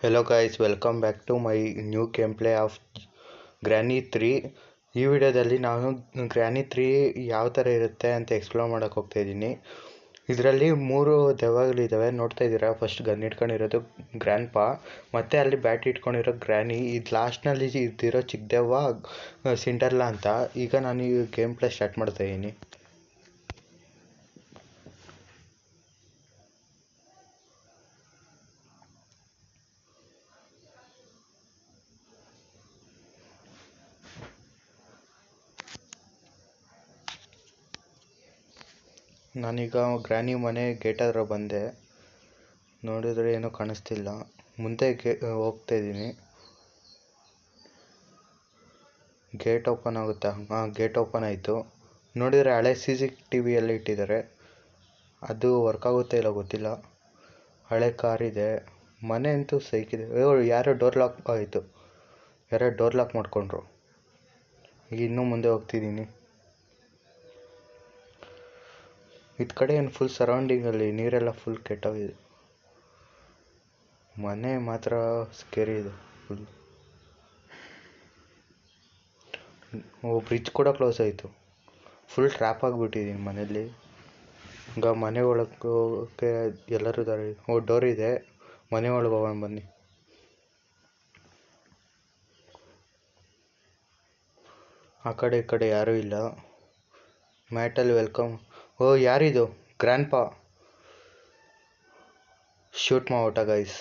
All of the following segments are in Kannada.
Hello guys, welcome back to my new gameplay of Granny 3. ಈ ವಿಡಿಯೋದಲ್ಲಿ ನಾನು Granny 3 ಯಾವ ಥರ ಇರುತ್ತೆ ಅಂತ ಎಕ್ಸ್ಪ್ಲೋರ್ ಮಾಡೋಕೆ ಹೋಗ್ತಾ ಇದ್ದೀನಿ. ಇದರಲ್ಲಿ 3 ದೆವ್ವಗಳಿದ್ದಾವೆ, ನೋಡ್ತಾ ಇದ್ದೀರಾ. ಫಸ್ಟ್ ಗನ್ ಇಟ್ಕೊಂಡಿರೋದು ಗ್ರ್ಯಾಂಡ್ ಪಾ, ಮತ್ತೆ ಅಲ್ಲಿ ಬ್ಯಾಟ್ ಇಟ್ಕೊಂಡಿರೋ ಗ್ರ್ಯಾನಿ, ಇದು ಲಾಸ್ಟ್ನಲ್ಲಿ ಇದ್ದಿರೋ ಚಿಕ್ಕ ದೆವ್ವ ಸಿಂಡರ್ಲಾ ಅಂತ. ಈಗ ನಾನು ಈ ಗೇಮ್ ಪ್ಲೇ ಸ್ಟಾರ್ಟ್ ಮಾಡ್ತಾ ಇದ್ದೀನಿ. ನಾನೀಗ ಗ್ರ್ಯಾನಿ ಮನೆ ಗೇಟ್ ಹತ್ರ ಬಂದೆ. ನೋಡಿದ್ರೆ ಏನೂ ಕಾಣಿಸ್ತಿಲ್ಲ. ಮುಂದೆ ಹೋಗ್ತಾ ಇದ್ದೀನಿ. ಗೇಟ್ ಓಪನ್ ಆಗುತ್ತಾ? ಹಾಂ, ಗೇಟ್ ಓಪನ್ ಆಯಿತು. ನೋಡಿದರೆ ಹಳೆ CCTV ಎಲ್ಲ ಇಟ್ಟಿದ್ದಾರೆ. ಅದು ವರ್ಕ್ ಆಗುತ್ತೆ ಇಲ್ಲ ಗೊತ್ತಿಲ್ಲ. ಹಳೆ ಕಾರಿದೆ. ಮನೆ ಅಂತೂ ಸೈಕಿದೆ. ಯಾರೋ ಡೋರ್ ಲಾಕ್ ಆಯಿತು. ಯಾರೋ ಡೋರ್ ಲಾಕ್ ಮಾಡಿಕೊಂಡ್ರು. ಈಗ ಇನ್ನೂ ಮುಂದೆ ಹೋಗ್ತಿದ್ದೀನಿ. ಇದು ಕಡೆ ಏನು ಫುಲ್ ಸರೌಂಡಿಂಗಲ್ಲಿ ನೀರೆಲ್ಲ ಫುಲ್ ಕೆಟ್ಟೋಗಿದೆ. ಮನೆ ಮಾತ್ರ ಸ್ಕೇರಿ ಇದೆ ಫುಲ್. ಬ್ರಿಡ್ಜ್ ಕೂಡ ಕ್ಲೋಸ್ ಆಯಿತು. ಫುಲ್ ಟ್ರ್ಯಾಪ್ ಆಗಿಬಿಟ್ಟಿದ್ದೀನಿ ಮನೇಲಿ. ಈಗ ಮನೆ ಒಳಗೆ ಎಲ್ಲರೂ ಇದ್ದಾರೆ. ಡೋರ್ ಇದೆ, ಮನೆ ಒಳಗೆ ಹೋಗೋಣ ಬನ್ನಿ. ಆ ಕಡೆ ಈ ಕಡೆ ಯಾರೂ ಇಲ್ಲ. ಮ್ಯಾಟಲ್ಲಿ ವೆಲ್ಕಮ್. ಯಾರಿದು? Grandpa. ಶೂಟ್ ಮಾಡ್ಬಿಟ್ಟ ಗೈಸ್.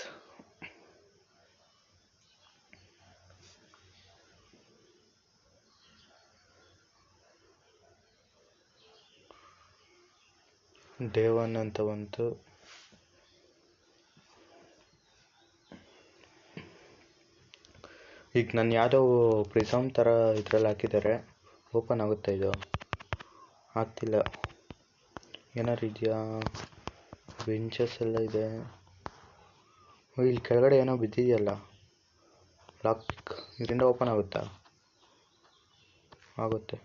ಡೇ 1 ಅಂತ ಬಂತು. ಈಗ ನಾನು ಯಾವುದೋ ಪ್ರಿಸಮ್ ಥರ ಇದ್ರಲ್ಲಿ ಹಾಕಿದ್ದಾರೆ. ಓಪನ್ ಆಗುತ್ತೆ ಇದು? ಆಗ್ತಿಲ್ಲ. ಏನಾರು ಇದೆಯಾ? ಬೆಂಚಸ್ ಎಲ್ಲ ಇದೆ. ಇಲ್ಲಿ ಕೆಳಗಡೆ ಏನೋ ಬಿದ್ದಿದೆಯಲ್ಲ, ಲಾಕ್ ಪಿಕ್. ಇದರಿಂದ ಓಪನ್ ಆಗುತ್ತಾ? ಆಗುತ್ತೆ.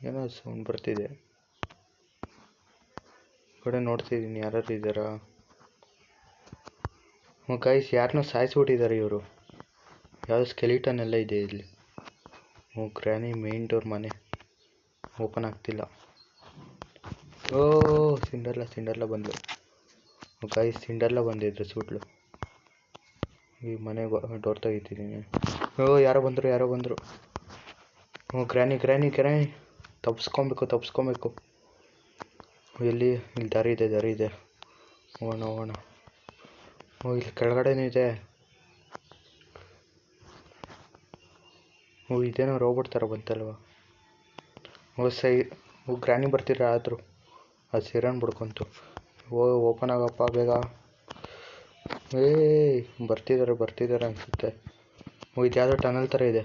ಏನೋ ಸೌಂಡ್ ಬರ್ತಿದೆ. ಕಡೆ ನೋಡ್ತಿದ್ದೀನಿ ಯಾರು ಇದ್ದಾರಾ. ಗೈಸ್, ಯಾರನ್ನೂ ಸಾಯಿಸ್ಬಿಟ್ಟಿದ್ದಾರೆ ಇವರು. ಯಾವುದೋ ಸ್ಕೆಲಿಟನ್ ಎಲ್ಲ ಇದೆ ಇಲ್ಲಿ. ಗ್ರ್ಯಾನಿ ಮೇನ್ ಡೋರ್ ಮನೆ ಓಪನ್ ಆಗ್ತಿಲ್ಲ. ಸಿಂಡರ್ಲಾ ಬಂದಳು. ಗೈಸ್, ಸಿಂಡರ್ಲಾ ಬಂದಿದ್ರು ಸುಟ್ಲು. ಈ ಮನೆಗೆ ಡೋರ್ ತೆಗಿತಿದ್ದೀನಿ. ಯಾರೋ ಬಂದರು. ಗ್ರ್ಯಾನಿ ತಪ್ಪಿಸ್ಕೊಬೇಕು. ಇಲ್ಲಿ ದಾರಿ ಇದೆ. ಹೋಗೋಣ. ಇಲ್ಲಿ ಕೆಳಗಡೆನೂ ಇದೆ. ಇದೇನೋ ರೋಬೋಟ್ ಥರ ಬಂತಲ್ವ. ಗ್ರ್ಯಾನಿ ಬರ್ತಿರ ಆದರೂ ಅದು ಸಿರನ್ ಬಿಡ್ಕೊಂತು. ಓಪನ್ ಆಗಪ್ಪ ಬೇಗ. ಬರ್ತಿದ್ದಾರೆ ಅನಿಸುತ್ತೆ. ಇದು ಯಾವುದೋ ಟನಲ್ ಥರ ಇದೆ.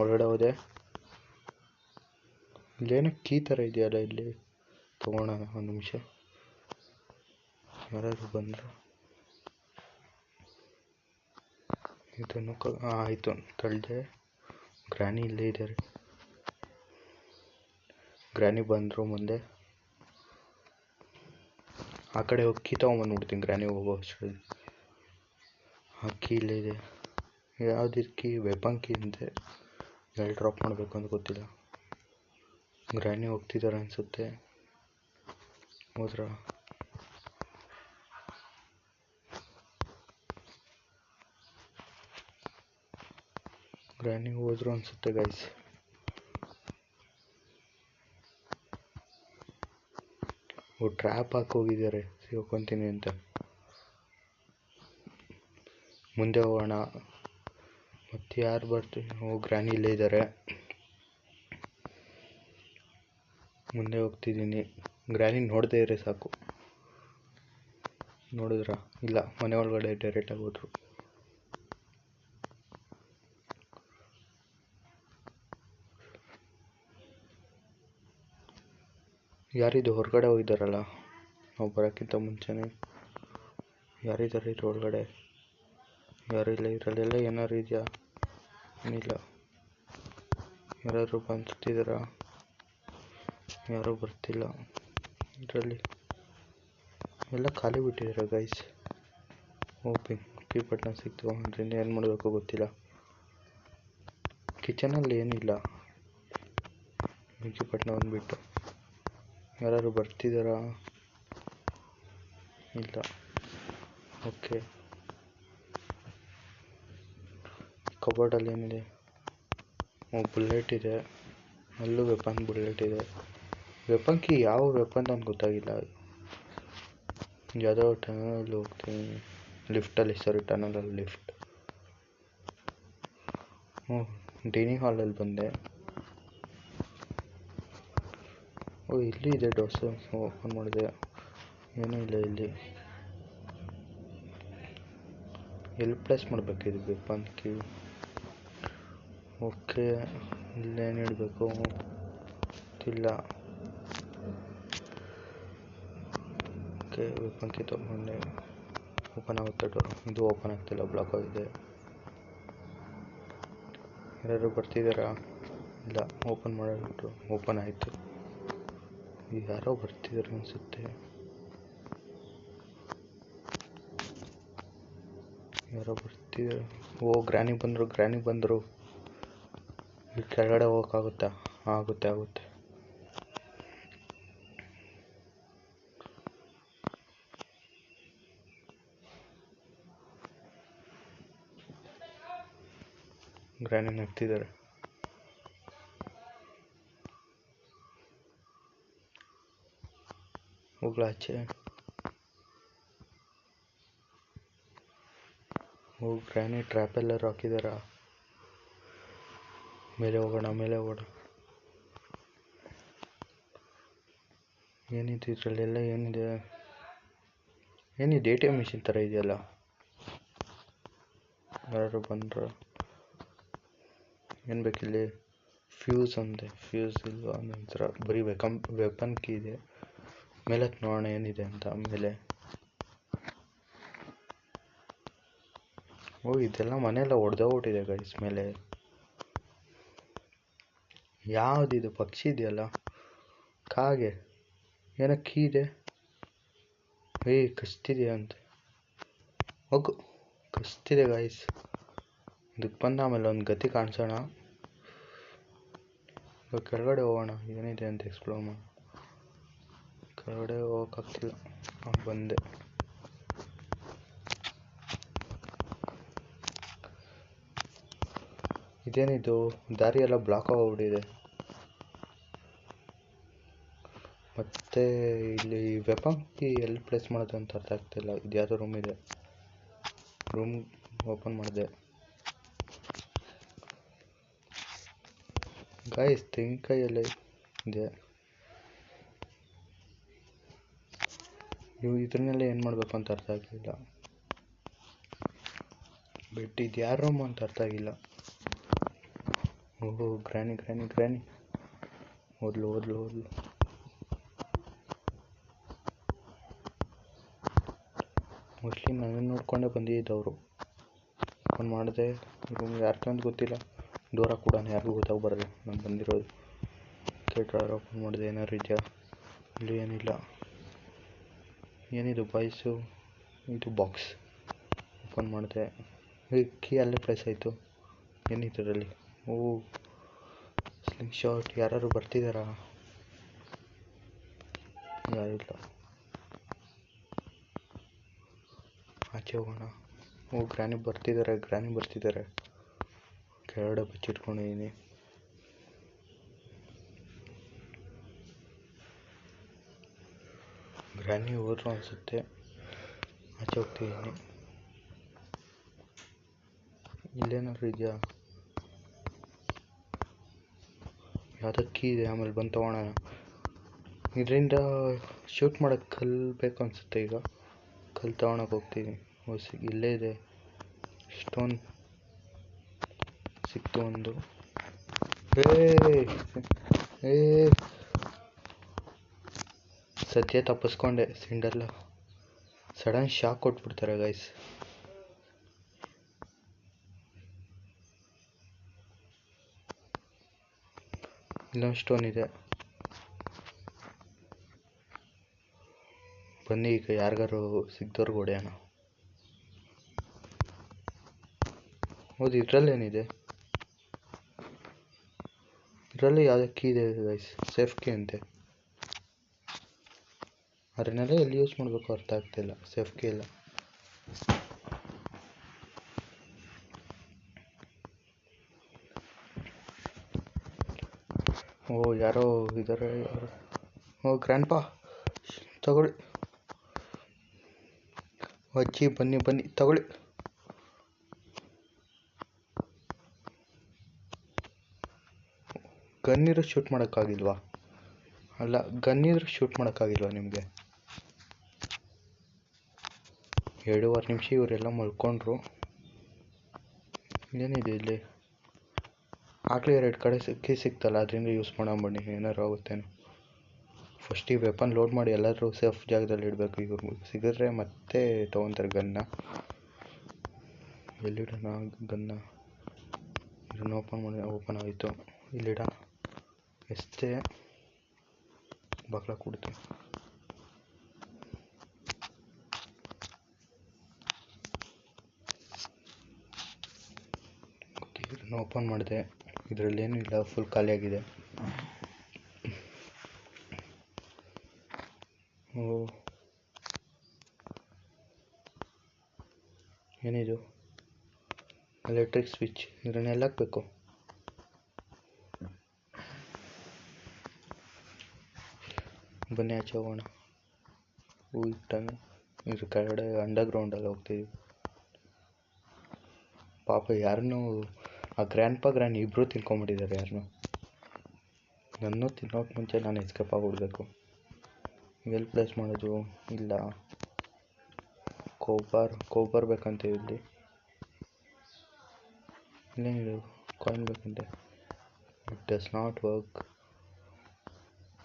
ಒಳಗಡೆ ಹೋದೆ. ಇಲ್ಲೇನೋ ಕೀ ಥರ ಇದೆಯಲ್ಲ, ಇಲ್ಲಿ ತೊಗೊಳೋಣ. ಒಂದು ನಿಮಿಷ. ಯಾರಾದರೂ ಬಂದರು. ಇದನ್ನು ಆಯಿತು, ತಳ್ಳಿದೆ. ಗ್ರ್ಯಾನಿ ಇಲ್ಲೇ ಇದ್ದಾರೆ. ಗ್ರ್ಯಾನಿ ಬಂದರು ಮುಂದೆ. ಆ ಕಡೆ ಹೋಗಿ ಕೀ ತೊಗೊಂಬಂದ್ಬಿಡ್ತೀನಿ ಗ್ರ್ಯಾನಿ ಹೋಗೋ ಅಷ್ಟರಲ್ಲಿ. ಆ ಕೀ ಇಲ್ಲೇ ಇದೆ. ಯಾವ್ದು ಕೀ? ವೆಪನ್ ಕೀ ಅಂತೆ. ಎಲ್ಲಿ ಡ್ರಾಪ್ ಮಾಡಬೇಕು ಅಂತ ಗೊತ್ತಿಲ್ಲ. ಗ್ರ್ಯಾನಿ ಹೋಗ್ತಿದ್ದಾರೆ ಅನಿಸುತ್ತೆ. ಹೋದ್ರ? ಗ್ರ್ಯಾನಿ ಹೋದ್ರು ಅನಿಸುತ್ತೆ ಗೈಸ್. ಟ್ರ್ಯಾಪ್ ಹಾಕಿ ಹೋಗಿದ್ದಾರೆ, ಸಿಗೋಕೊಂತೀನಿ ಅಂತ. ಮುಂದೆ ಹೋಗೋಣ. ಮತ್ತೆ ಯಾರು ಬರ್ತೀವಿ? ಗ್ರ್ಯಾನಿ ಇಲ್ಲೇ ಇದ್ದಾರೆ. ಮುಂದೆ ಹೋಗ್ತಿದ್ದೀನಿ. ಗ್ರ್ಯಾನಿ ನೋಡದೇ ಇದ್ರೆ ಸಾಕು. ನೋಡಿದ್ರಾ? ಇಲ್ಲ, ಮನೆ ಒಳಗಡೆ ಡೈರೆಕ್ಟಾಗಿ ಹೋದ್ರು. ಯಾರಿದು ಹೊರಗಡೆ ಹೋಗಿದ್ದಾರಲ್ಲ, ನಾವು ಬರೋಕ್ಕಿಂತ ಮುಂಚೆನೇ. ಯಾರಿದ್ದಾರೆ ಇದು ಒಳಗಡೆ? ಯಾರು ಇಲ್ಲ. ಇದರಲ್ಲೆಲ್ಲ ಏನಾರು ಇದೆಯಾ? ಏನಿಲ್ಲ. ಯಾರಾದರೂ ಬಂದಿದ್ದೀರಾ? ಯಾರೂ ಬರ್ತಿಲ್ಲ. ಇದರಲ್ಲಿ ಎಲ್ಲ ಖಾಲಿ ಬಿಟ್ಟಿದ್ದಾರೆ ಗೈಸ್. ಓಪಿಂಗ್ ಪೀಪಟ್ನ ಸಿಕ್ತು. ಅದರಿಂದ ಏನು ಮಾಡಬೇಕು ಗೊತ್ತಿಲ್ಲ. ಕಿಚನಲ್ಲಿ ಏನಿಲ್ಲ, ಮಿಕ್ಕಿಪಟ್ನ ಬಂದುಬಿಟ್ಟು. ಯಾರಾದ್ರು ಬರ್ತಿದ್ದಾರಾ? ಇಲ್ಲ. ಓಕೆ, ಕಬೋರ್ಡಲ್ಲಿ ಏನಿದೆ? ಬುಲೆಟ್ ಇದೆ. ಅಲ್ಲೂ ವೆಪನ್ ಬುಲೆಟ್ ಇದೆ. ವೆಪನ್ ಕೀ ಯಾವ ವೆಪನ್ ಅಂತ ಗೊತ್ತಾಗಿಲ್ಲ. ಯಾವುದೋ ಟನಲಲ್ಲಿ ಹೋಗ್ತೀನಿ. ಲಿಫ್ಟಲ್ಲಿ, ಟನಲಲ್ಲಿ ಲಿಫ್ಟ್. ಡೈನಿಂಗ್ ಹಾಲಲ್ಲಿ ಬಂದೆ. ಇಲ್ಲಿ ಇದೆ ಡೋಸು. ಓಪನ್ ಮಾಡಿದೆ, ಏನೂ ಇಲ್ಲ ಇಲ್ಲಿ. ಎಲ್ಲಿ ಪ್ಲೇಸ್ ಮಾಡಬೇಕಿದು ವೆಪನ್ ಕೀ? ಓಕೆ, ಇಲ್ಲೇನು ಇಡಬೇಕು ಗೊತ್ತಿಲ್ಲ. ಓಕೆ, ವೆಪನ್ ಕೀ ತೊಗೊಂಡೆ. ಓಪನ್ ಆಗುತ್ತೆ ಡೋರ್. ಇದು ಓಪನ್ ಆಗ್ತಿಲ್ಲ, ಬ್ಲಾಕ್ ಆಗಿದೆ. ಯಾರಾದ್ರು ಬರ್ತಿದ್ದಾರಾ? ಇಲ್ಲ. ಓಪನ್ ಮಾಡಿಬಿಟ್ಟು ಓಪನ್ ಆಯಿತು. ಯಾರೋ ಬರ್ತಿದ್ದಾರೆ ಅನಿಸುತ್ತೆ. ಯಾರೋ ಬರ್ತಿದ್ದಾರೆ. ಗ್ರ್ಯಾನಿ ಬಂದರು. ಇಲ್ಲಿ ಕೆಳಗಡೆ ಹೋಗೋಕ್ಕಾಗುತ್ತಾ? ಆಗುತ್ತೆ. ಗ್ರ್ಯಾನಿ ನಗ್ತಿದ್ದಾರೆ. ಹೋಗ್ಲಾಚೆ. ಗ್ರ್ಯಾನಿ ಟ್ರ್ಯಾಪ್ ಎಲ್ಲರೂ ಹಾಕಿದಾರ? ಮೇಲೆ ಹೋಗೋಣ. ಏನಿದೆ ಇದರಲ್ಲೆಲ್ಲ? ಏನಿದೆ ATM ಮಿಷಿನ್ ಥರ ಇದೆಯಲ್ಲ. ಯಾರು ಬಂದರು? ಏನು ಬೇಕಿಲ್ಲಿ? ಫ್ಯೂಸ್ ಅಂದೆ. ಫ್ಯೂಸ್ ಇಲ್ವಾ? ನಂತರ ಬರೀ ವೆಪನ್ ಕೀ ಇದೆ. ಮೇಲೆ ನೋಡೋಣ ಏನಿದೆ ಅಂತ. ಮೇಲೆ ಇದೆಲ್ಲ ಮನೆಯೆಲ್ಲ ಒಡೆದೋಗ್ಬಿಟ್ಟಿದೆ ಗೈಸ್. ಮೇಲೆ ಯಾವುದಿದು ಪಕ್ಷಿ ಇದೆಯಲ್ಲ, ಕಾಗೆ. ಏನೋ ಕೀ ಇದೆ. ಕಸ್ತಿದೆಯಾ ಅಂತ. ಕಸ್ತಿದೆ ಗೈಸ್. ಇದಕ್ಕೆ ಬಂದ ಆಮೇಲೆ ಒಂದು ಗತಿ ಕಾಣಿಸೋಣ. ಕೆಳಗಡೆ ಹೋಗೋಣ, ಏನಿದೆ ಅಂತ ಎಕ್ಸ್ಪ್ಲೋರ್ ಮಾಡೋಣ. ಕೆಳಗಡೆ ಹೋಗೋಕ್ಕಾಗ್ತಿಲ್ಲ. ಬಂದೆ. ಇದೇನಿದು? ದಾರಿ ಎಲ್ಲ ಬ್ಲಾಕ್ ಆಗೋಗ್ಬಿಟ್ಟಿದೆ. ಮತ್ತೆ ಇಲ್ಲಿ ವೆಪನ್ ಕೀ ಎಲ್ಲಿ ಪ್ಲೇಸ್ ಮಾಡೋದು ಅಂತ ಅರ್ಥ ಆಗ್ತಿಲ್ಲ. ಇದು ಯಾವುದೋ ರೂಮ್ ಇದೆ. ರೂಮ್ ಓಪನ್ ಮಾಡಿದೆ. ಗಾಯ್ಸ್, ತೆಂಗಿನಕಾಯಿ ಎಲ್ಲ ಇದೆ. ಇದನ್ನೆಲ್ಲ ಏನು ಮಾಡಬೇಕು ಅಂತ ಅರ್ಥ ಆಗಲಿಲ್ಲ. ಬೆಡ್ ಇದು ಯಾರ ರೂಮ್ ಅಂತ ಅರ್ಥ ಆಗಿಲ್ಲ. ಗ್ರ್ಯಾನಿ. ಓದ್ಲು. ಮೋಸ್ಟ್ಲಿ ನಾನು ನೋಡ್ಕೊಂಡೇ ಬಂದಿದ್ದವರು. ಓಪನ್ ಮಾಡಿದೆ. ರೂಮ್ ಯಾರ್ದು ಅಂತ ಗೊತ್ತಿಲ್ಲ. ಡೋರ ಕೂಡ ಯಾರಿಗೂ ಗೊತ್ತಾಗಬಾರದು ನಾನು ಬಂದಿರೋದು. ಡ್ರಾರ್ ಓಪನ್ ಮಾಡಿದೆ. ಏನಾದ್ರು ಇದೆಯಾ? ಇಲ್ಲಿ ಏನಿಲ್ಲ. ಏನಿದು ಬಾಯ್ಸು? ಇದು ಬಾಕ್ಸ್ ಓಪನ್ ಮಾಡಿದೆ. ಕೀ ಅಲ್ಲೇ ಪ್ಲೇಸ್ ಆಯಿತು. ಏನಿದರಲ್ಲಿ? Slingshot. ಯಾರು ಬರ್ತಿದ್ದಾರಾ? ಯಾರಿಲ್ಲ. ಆಚೆ ಹೋಗೋಣ. ಗ್ರ್ಯಾನಿ ಬರ್ತಿದ್ದಾರೆ. ಕೆಳಗಡೆ ಬಚ್ಚಿಟ್ಕೊಂಡಿದ್ದೀನಿ. ಗ್ರ್ಯಾನಿ ಹೋದ್ರು ಅನಿಸುತ್ತೆ. ಆಚೆ ಹೋಗ್ತಿದ್ದೀನಿ. ಇಲ್ಲೇನಾದ್ರು ಇದೆಯಾ? ಯಾವುದೋ ಕೀ ಇದೆ. ಆಮೇಲೆ ಬಂದು ತೊಗೊಳೋಣ. ಇದರಿಂದ ಶೂಟ್ ಮಾಡೋಕ್ಕೆ ಕಲ್ಬೇಕು ಅನಿಸುತ್ತೆ. ಈಗ ಕಲ್ಲು ತೊಗೊಳಕ್ಕೆ ಹೋಗ್ತೀನಿ. ಇಲ್ಲೇ ಇದೆ. ಸ್ಟೋನ್ ಸಿಕ್ತು ಒಂದು. ಸದ್ಯ ತಪ್ಪಿಸ್ಕೊಂಡೆ. ಸಿಂಡರ್ಲ ಸಡನ್ ಶಾಕ್ ಕೊಟ್ಬಿಡ್ತಾರೆ ಗೈಸ್. ಇಲ್ಲೊಂದು ಸ್ಟೋನ್ ಇದೆ. ಬನ್ನಿ ಈಗ ಯಾರಿಗಾರು ಸಿಗ್ದವ್ರಿಗೆ ಹೊಡೆಯೋಣ. ಹೌದು, ಇದರಲ್ಲೇನಿದೆ? ಇದರಲ್ಲಿ ಯಾವುದೇ ಕೀ ಇದೆ ಗೈಸ್, ಸೇಫ್ ಕೀ ಅಂತೆ. ಅದನ್ನೆಲ್ಲ ಎಲ್ಲಿ ಯೂಸ್ ಮಾಡಬೇಕು ಅರ್ಥ ಆಗ್ತಿಲ್ಲ. ಸೇಫ್ ಕೀ ಇಲ್ಲ. ಓ ಯಾರೋ ಇದ್ದಾರೆ. ಓ ಗ್ರ್ಯಾಂಡ್ಪಾ ತಗೊಳ್ಳಿ. ಅಜ್ಜಿ ಬನ್ನಿ ಬನ್ನಿ ತಗೊಳ್ಳಿ. ಗನ್ನಿದ್ರು ಶೂಟ್ ಮಾಡೋಕ್ಕಾಗಿಲ್ವಾ? ಅಲ್ಲ, ಗನ್ನಿದ್ರು ಶೂಟ್ ಮಾಡೋಕ್ಕಾಗಿಲ್ವಾ ನಿಮಗೆ? 2.5 ನಿಮಿಷ ಇವರೆಲ್ಲ ಮಲ್ಕೊಂಡ್ರು. ಏನಿದೆ ಇಲ್ಲಿ? ಆಗಲೇ 2 ಕಡೆ ಕೀ ಸಿಕ್ತಲ್ಲ, ಅದರಿಂದ ಯೂಸ್ ಮಾಡೋಣ ಬನ್ನಿ, ಏನಾರು ಆಗುತ್ತೇನೋ. ಫಸ್ಟ್ ಈ ವೆಪನ್ ಲೋಡ್ ಮಾಡಿ ಎಲ್ಲಾದರೂ ಸೇಫ್ ಜಾಗದಲ್ಲಿ ಇಡಬೇಕು. ಇವ್ರು ಸಿಗಿದ್ರೆ ಮತ್ತೆ ತೊಗೊತಾರೆ ಗನ್ನ. ಎಲ್ಲಿಡೋಣ ಗನ್ನ? ಇದನ್ನು ಓಪನ್ ಆಯಿತು. ಇಲ್ಲಿಡೋಣ. ಎಷ್ಟೇ ಬಾಗ್ಲ ಕೊಡ್ತೀನಿ. ಓಕೆ, ಇದನ್ನು ಓಪನ್ ಮಾಡಿದೆ. ಇದರಲ್ಲೇನೂ ಇಲ್ಲ, ಫುಲ್ ಖಾಲಿಯಾಗಿದೆ. ಓ ಏನಿದು? Electric switch. ಇದನ್ನೆಲ್ಲ ಹಾಕಬೇಕು. ಬನ್ನಿ ಆಚೆ ಹೋಗೋಣ. ಇಟ್ಟಾನೆ ಇದ್ರ ಕೆಳಗಡೆ ಅಂಡರ್ಗ್ರೌಂಡಲ್ಲಿ ಹೋಗ್ತೀವಿ. ಪಾಪ ಯಾರನ್ನೂ ಆ ಗ್ರ್ಯಾಂಡ್ ಇಬ್ಬರು ತಿನ್ಕೊಂಬಿಟ್ಟಿದ್ದಾರೆ. ಯಾರನ್ನೂ ನನ್ನೂ ತಿನ್ನೋಕೆ ಮುಂಚೆ ನಾನು ಎಸ್ಕೇಪ್ ಆಗಿಬಿಡ್ಬೇಕು. ಎಲ್ಲಿ ಪ್ಲೇಸ್ ಮಾಡೋದು? ಇಲ್ಲ, ಕೋಬರ್ ಬೇಕಂತೆ ಇಲ್ಲಿ. ಇಲ್ಲೇನಿದು? ಕಾಯಿನ್ ಬೇಕಂತೆ. It does not work.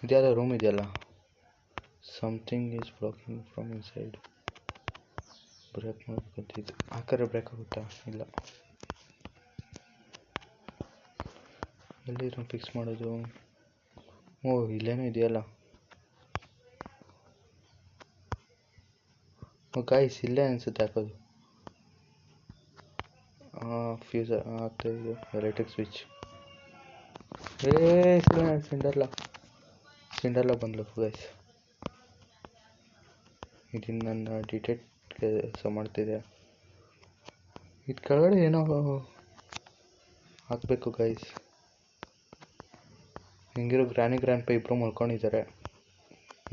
ಇದ್ಯಾವುದೋ ರೂಮ್ ಇದೆಯಲ್ಲ. Something is blocking from inside. Break ಮಾಡಬೇಕಂತಿದ್ದು. ಹಾಗಾದ್ರೆ ಬ್ರೇಕ್ ಆಗುತ್ತಾ? ಇಲ್ಲ. ಎಲ್ಲಿ ಇದನ್ನು ಫಿಕ್ಸ್ ಮಾಡೋದು? ಓ ಇಲ್ಲೇನೋ ಇದೆಯಲ್ಲ. ಗಾಯ್ಸ್ ಇಲ್ಲೇ ಅನಿಸುತ್ತೆ ಹಾಕೋದು. ಫ್ಯೂಸ್ ಆಗ್ತಾ ಇದು ಎಲೆಕ್ಟ್ರಿಕ್ ಸ್ವಿಚ್. ಸಿಂಡರ್ಲ ಬಂದ್ಲು ಗೈಸ್. ಇದನ್ನು ನನ್ನ ಡಿಟೆಕ್ಟ್ ಕೆಲಸ ಮಾಡ್ತಿದೆ. ಇದು ಕೆಳಗಡೆ ಏನೋ ಹಾಕಬೇಕು ಗೈಸ್. ಹೆಂಗಿರೋ ಗ್ರ್ಯಾಂಡ್ ಇಬ್ಬರು ಮಲ್ಕೊಂಡಿದ್ದಾರೆ.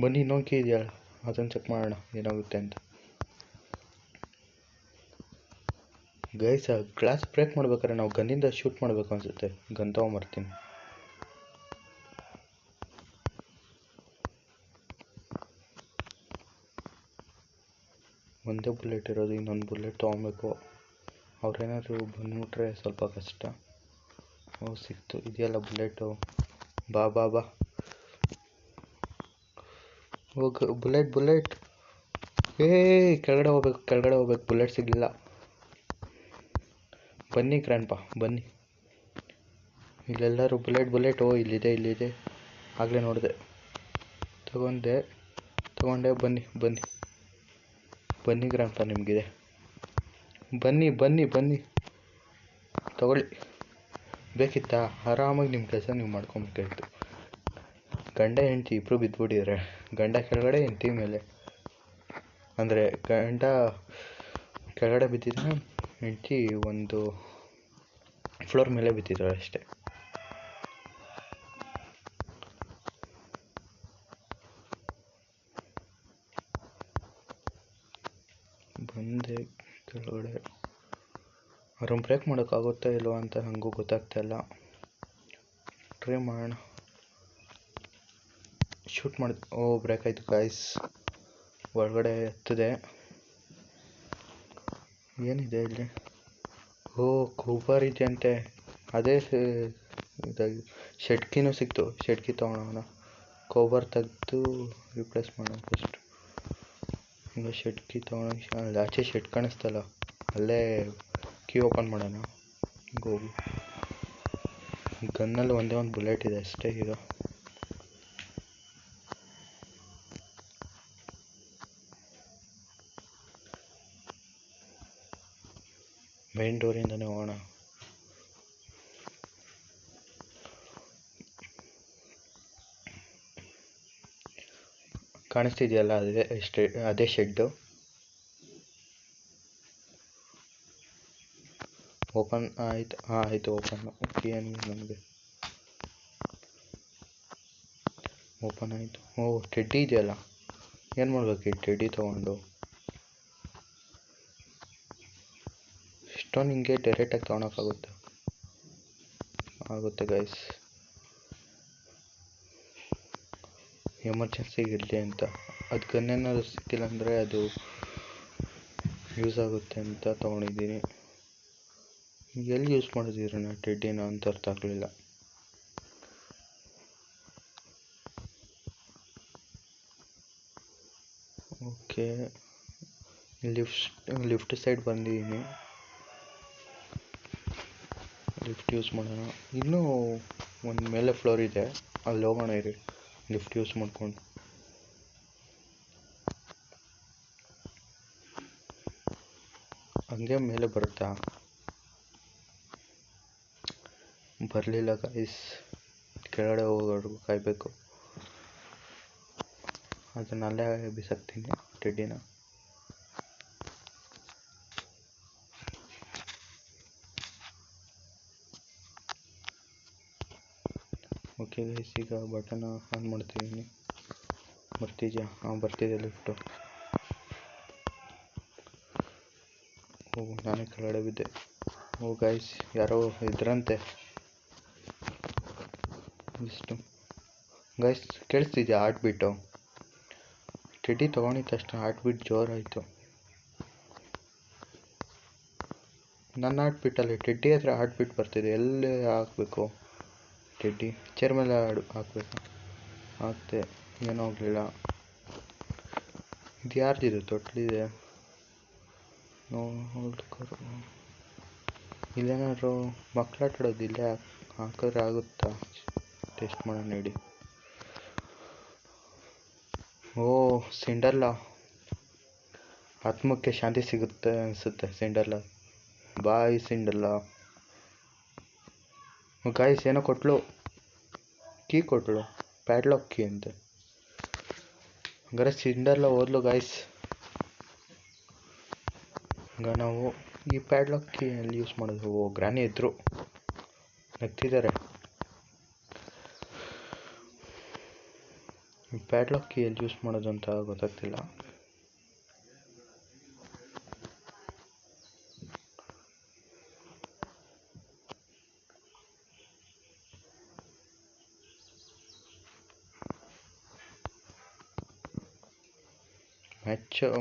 ಬನ್ನಿ, ಇನ್ನೊಂದು ಕೀ ಇದೆಯಲ್ಲ, ಅದನ್ನು ಚೆಕ್ ಮಾಡೋಣ ಏನಾಗುತ್ತೆ ಅಂತ. ಗೈಸ್ ಗ್ಲಾಸ್ ಬ್ರೇಕ್ ಮಾಡ್ಬೇಕಾದ್ರೆ ನಾವು ಗನ್ನಿಂದ ಶೂಟ್ ಮಾಡಬೇಕು ಅನಿಸುತ್ತೆ. ಗನ್ ತೊಗೊಂಬರ್ತೀನಿ. ಒಂದೇ ಬುಲೆಟ್ ಇರೋದು, ಇನ್ನೊಂದು ಬುಲೆಟ್ ತೊಗೊಬೇಕು. ಅವ್ರೇನಾದ್ರು ಬಂದ್ಬಿಟ್ರೆ ಸ್ವಲ್ಪ ಕಷ್ಟ. ಓ ಸಿಕ್ತು, ಇದೆಯಲ್ಲ ಬುಲೆಟು. ಬಾ ಬಾ ಬಾ ಹೋಗ. ಬುಲೆಟ್ ಕೆಳಗಡೆ ಹೋಗ್ಬೇಕು. ಬುಲೆಟ್ ಸಿಗಲಿಲ್ಲ. ಬನ್ನಿ ಗ್ರ್ಯಾಂಡ್ಪಾ ಬನ್ನಿ. ಇಲ್ಲೆಲ್ಲರೂ ಬುಲೆಟ್. ಓ ಇಲ್ಲಿದೆ. ಆಗಲೇ ನೋಡಿದೆ. ತಗೊಂಡೆ. ಬನ್ನಿ ಗ್ರ್ಯಾಂಡ್ಪಾ, ನಿಮಗಿದೆ. ಬನ್ನಿ ತಗೊಳ್ಳಿ. ಬೇಕಿತ್ತಾ? ಆರಾಮಾಗಿ ನಿಮ್ಮ ಕೆಲಸ ನೀವು ಮಾಡ್ಕೊಬೇಕಾಯ್ತು. ಗಂಡ ಹೆಂಡತಿ ಇಬ್ಬರು ಬಿದ್ದುಬಿಟ್ಟಿದ್ದಾರೆ. ಗಂಡ ಕೆಳಗಡೆ, ಹೆಂಡತಿ ಮೇಲೆ. ಅಂದರೆ ಗಂಡ ಕೆಳಗಡೆ ಬಿದ್ದಿದ್ದಾನೆ, ಹೆಂಡತಿ ಒಂದು ಫ್ಲೋರ್ ಮೇಲೆ ಬಿದ್ದಿದ್ದಾಳೆ ಅಷ್ಟೇ. ಬಂದೆ ಕೆಳಗಡೆ. ಅವ್ರನ್ನ ಬ್ರೇಕ್ ಮಾಡೋಕ್ಕಾಗುತ್ತಾ ಇಲ್ವಾ ಅಂತ ನನಗೂ ಗೊತ್ತಾಗ್ತಾಯಿಲ್ಲ. ಟ್ರೈ ಮಾಡೋಣ. ಶೂಟ್ ಮಾಡಿದೆ. ಓ ಬ್ರೇಕ್ ಆಯಿತು ಗಾಯ್ಸ್. ಒಳಗಡೆ ಎತ್ತದೆ. ಏನಿದೆ ಇಲ್ಲಿ? ಓ ಕೂಪರ್ ಇದೆಯಂತೆ. ಅದೇ ಇದಾಗಿ ಶೆಡ್ಕಿನೂ ಸಿಕ್ತು. ಶೆಡ್ಕಿ ತೊಗೊಳೋಣ. ಕೋಬರ್ ತೆಗೆದು ರಿಪ್ಲೇಸ್ ಮಾಡೋಣ ಫಸ್ಟ್. ಈಗ ಶೆಡ್ಕಿ ತೊಗೊಳೋಣ. ಆಚೆ ಶೆಡ್ ಕಾಣಿಸ್ತಲ್ಲ, ಅಲ್ಲೇ ಕೀ ಓಪನ್ ಮಾಡೋಣ. ಹೋಗಿ ಗನ್ನಲ್ಲಿ ಒಂದೇ ಒಂದು ಬುಲೆಟ್ ಇದೆ ಅಷ್ಟೇ ಈಗ. ಮೇನ್ ಡೋರಿಂದನೇ ಹೋಗೋಣ. ಕಾಣಿಸ್ತಿದೆಯಲ್ಲ ಅದೇ ಶೆಡ್ಡು. ಓಪನ್ ಆಯ್ತು. ಆಯಿತು ಓಪನ್. ಏನು ನಮಗೆ ಓಪನ್ ಆಯಿತು. ಟೆಡ್ಡಿ ಇದೆಯಲ್ಲ, ಏನು ಮಾಡ್ಬೇಕು ಈ ಟೆಡ್ಡಿ ತೊಗೊಂಡು? ಇಷ್ಟೊಂದು ಹಿಂಗೆ ಡೈರೆಕ್ಟಾಗಿ ತೊಗೊಳಕ್ಕಾಗುತ್ತೆ? ಆಗುತ್ತೆ ಗೈಸ್, ಎಮರ್ಜೆನ್ಸಿಗೆ ಇರಲಿ ಅಂತ. ಅದು ಗನ್ನೇನಾದ್ರು ಸಿಕ್ಕಿಲ್ಲ ಅಂದರೆ ಅದು ಯೂಸ್ ಆಗುತ್ತೆ ಅಂತ ತೊಗೊಂಡಿದ್ದೀನಿ. ಎಲ್ಲಿ ಯೂಸ್ ಮಾಡಿದ್ದೀರಣ್ಣ ಟೆಡ್ಡಿನ ಅಂತ ಅರ್ಥ ಆಗಲಿಲ್ಲ. ಓಕೆ, ಲಿಫ್ಟ್ ಸೈಡ್ ಬಂದಿದ್ದೀನಿ. ಲಿಫ್ಟ್ ಯೂಸ್ ಮಾಡೋಣ. ಇನ್ನೂ ಒಂದು ಮೇಲೆ ಫ್ಲೋರ್ ಇದೆ, ಅಲ್ಲಿ ಹೋಗೋಣ ಇರಿ ಲಿಫ್ಟ್ ಯೂಸ್ ಮಾಡ್ಕೊಂಡು. ಹಂಗೆ ಮೇಲೆ ಬರುತ್ತಾ? ಬರಲಿಲ್ಲ ಗೈಸ್, ಕೆಳಗಡೆ ಹೋಗೋವರೆಗೂ ಕಾಯಬೇಕು. ಅದನ್ನಲ್ಲೇ ಬಿಸಾಕ್ತೀನಿ ಟೆಡ್ಡಿನ. ಓಕೆ ಗೈಸ್, ಈಗ ಬಟನ್ ಆನ್ ಮಾಡ್ತಿದ್ದೀನಿ. ಬರ್ತಿದ್ಯಾ? ಬರ್ತಿದೆ ಲಿಫ್ಟು. ನಾನೇ ಕೆಳಗಡೆ ಬಿದ್ದೆ. ಗೈಸ್, ಯಾರೋ ಇದ್ರಂತೆ. ಇಷ್ಟು ಗೈಸ್ ಕೇಳಿಸ್ತಿದ್ಯಾ ಹಾರ್ಟ್ ಬೀಟು? ಟೆಡ್ಡಿ ತೊಗೊಂಡಿದ್ದ ತಕ್ಷಣ ಹಾರ್ಟ್ ಬೀಟ್ ಜೋರಾಯಿತು. ನನ್ನ ಹಾರ್ಟ್ ಬೀಟಲ್ಲಿ ಟೆಡ್ಡಿ ಹತ್ರ ಹಾರ್ಟ್ ಬೀಟ್ ಬರ್ತಿದೆ. ಎಲ್ಲಿ ಹಾಕಬೇಕು ಟೆಡ್ಡಿ? ಚೇರ್ ಮೇಲೆ ಹಾಕಬೇಕು. ಹಾಕ್ತೆ, ಏನೂ ಆಗಲಿಲ್ಲ. ಇದು ಯಾರ್ದಿದೆ ತೊಟ್ಲಿದೆ? ಇಲ್ಲೇನಾದ್ರು ಮಕ್ಕಳು ಆಟಾಡೋದು ಇಲ್ಲೇ ಹಾಕಿದ್ರೆ ಆಗುತ್ತಾ? ಟೆಸ್ಟ್ ಮಾಡೋಣ ನೋಡಿ. ಸಿಂಡರ್ಲಾ, ಆತ್ಮಕ್ಕೆ ಶಾಂತಿ ಸಿಗುತ್ತೆ ಅನಿಸುತ್ತೆ. ಸಿಂಡರ್ಲಾ, ಬಾಯ್ ಸಿಂಡರ್ಲಾ. ಗಾಯ್ಸ್ ಏನೋ ಕೊಟ್ಲು, ಕೀ ಕೊಟ್ಲು, ಪ್ಯಾಡ್ಲಾಕ್ ಕೀ ಅಂತೆ. ಹಂಗಾರೆ ಸಿಂಡರ್ಲಾ ಹೋದ್ಲು ಗಾಯ್ಸ್. ಈಗ ನಾವು ಈ ಪ್ಯಾಡ್ಲಾಕ್ ಕೀ ಎಲ್ಲಿ ಯೂಸ್ ಮಾಡೋದು? ಗ್ರಾನಿ ಇದ್ರು ನಗ್ತಿದ್ದಾರೆ. ಪ್ಯಾಡ್ಲಾಕ್ ಕೀ ಎಲ್ಲಿ ಯೂಸ್ ಮಾಡೋದು ಅಂತ ಗೊತ್ತಾಗ್ತಿಲ್ಲ.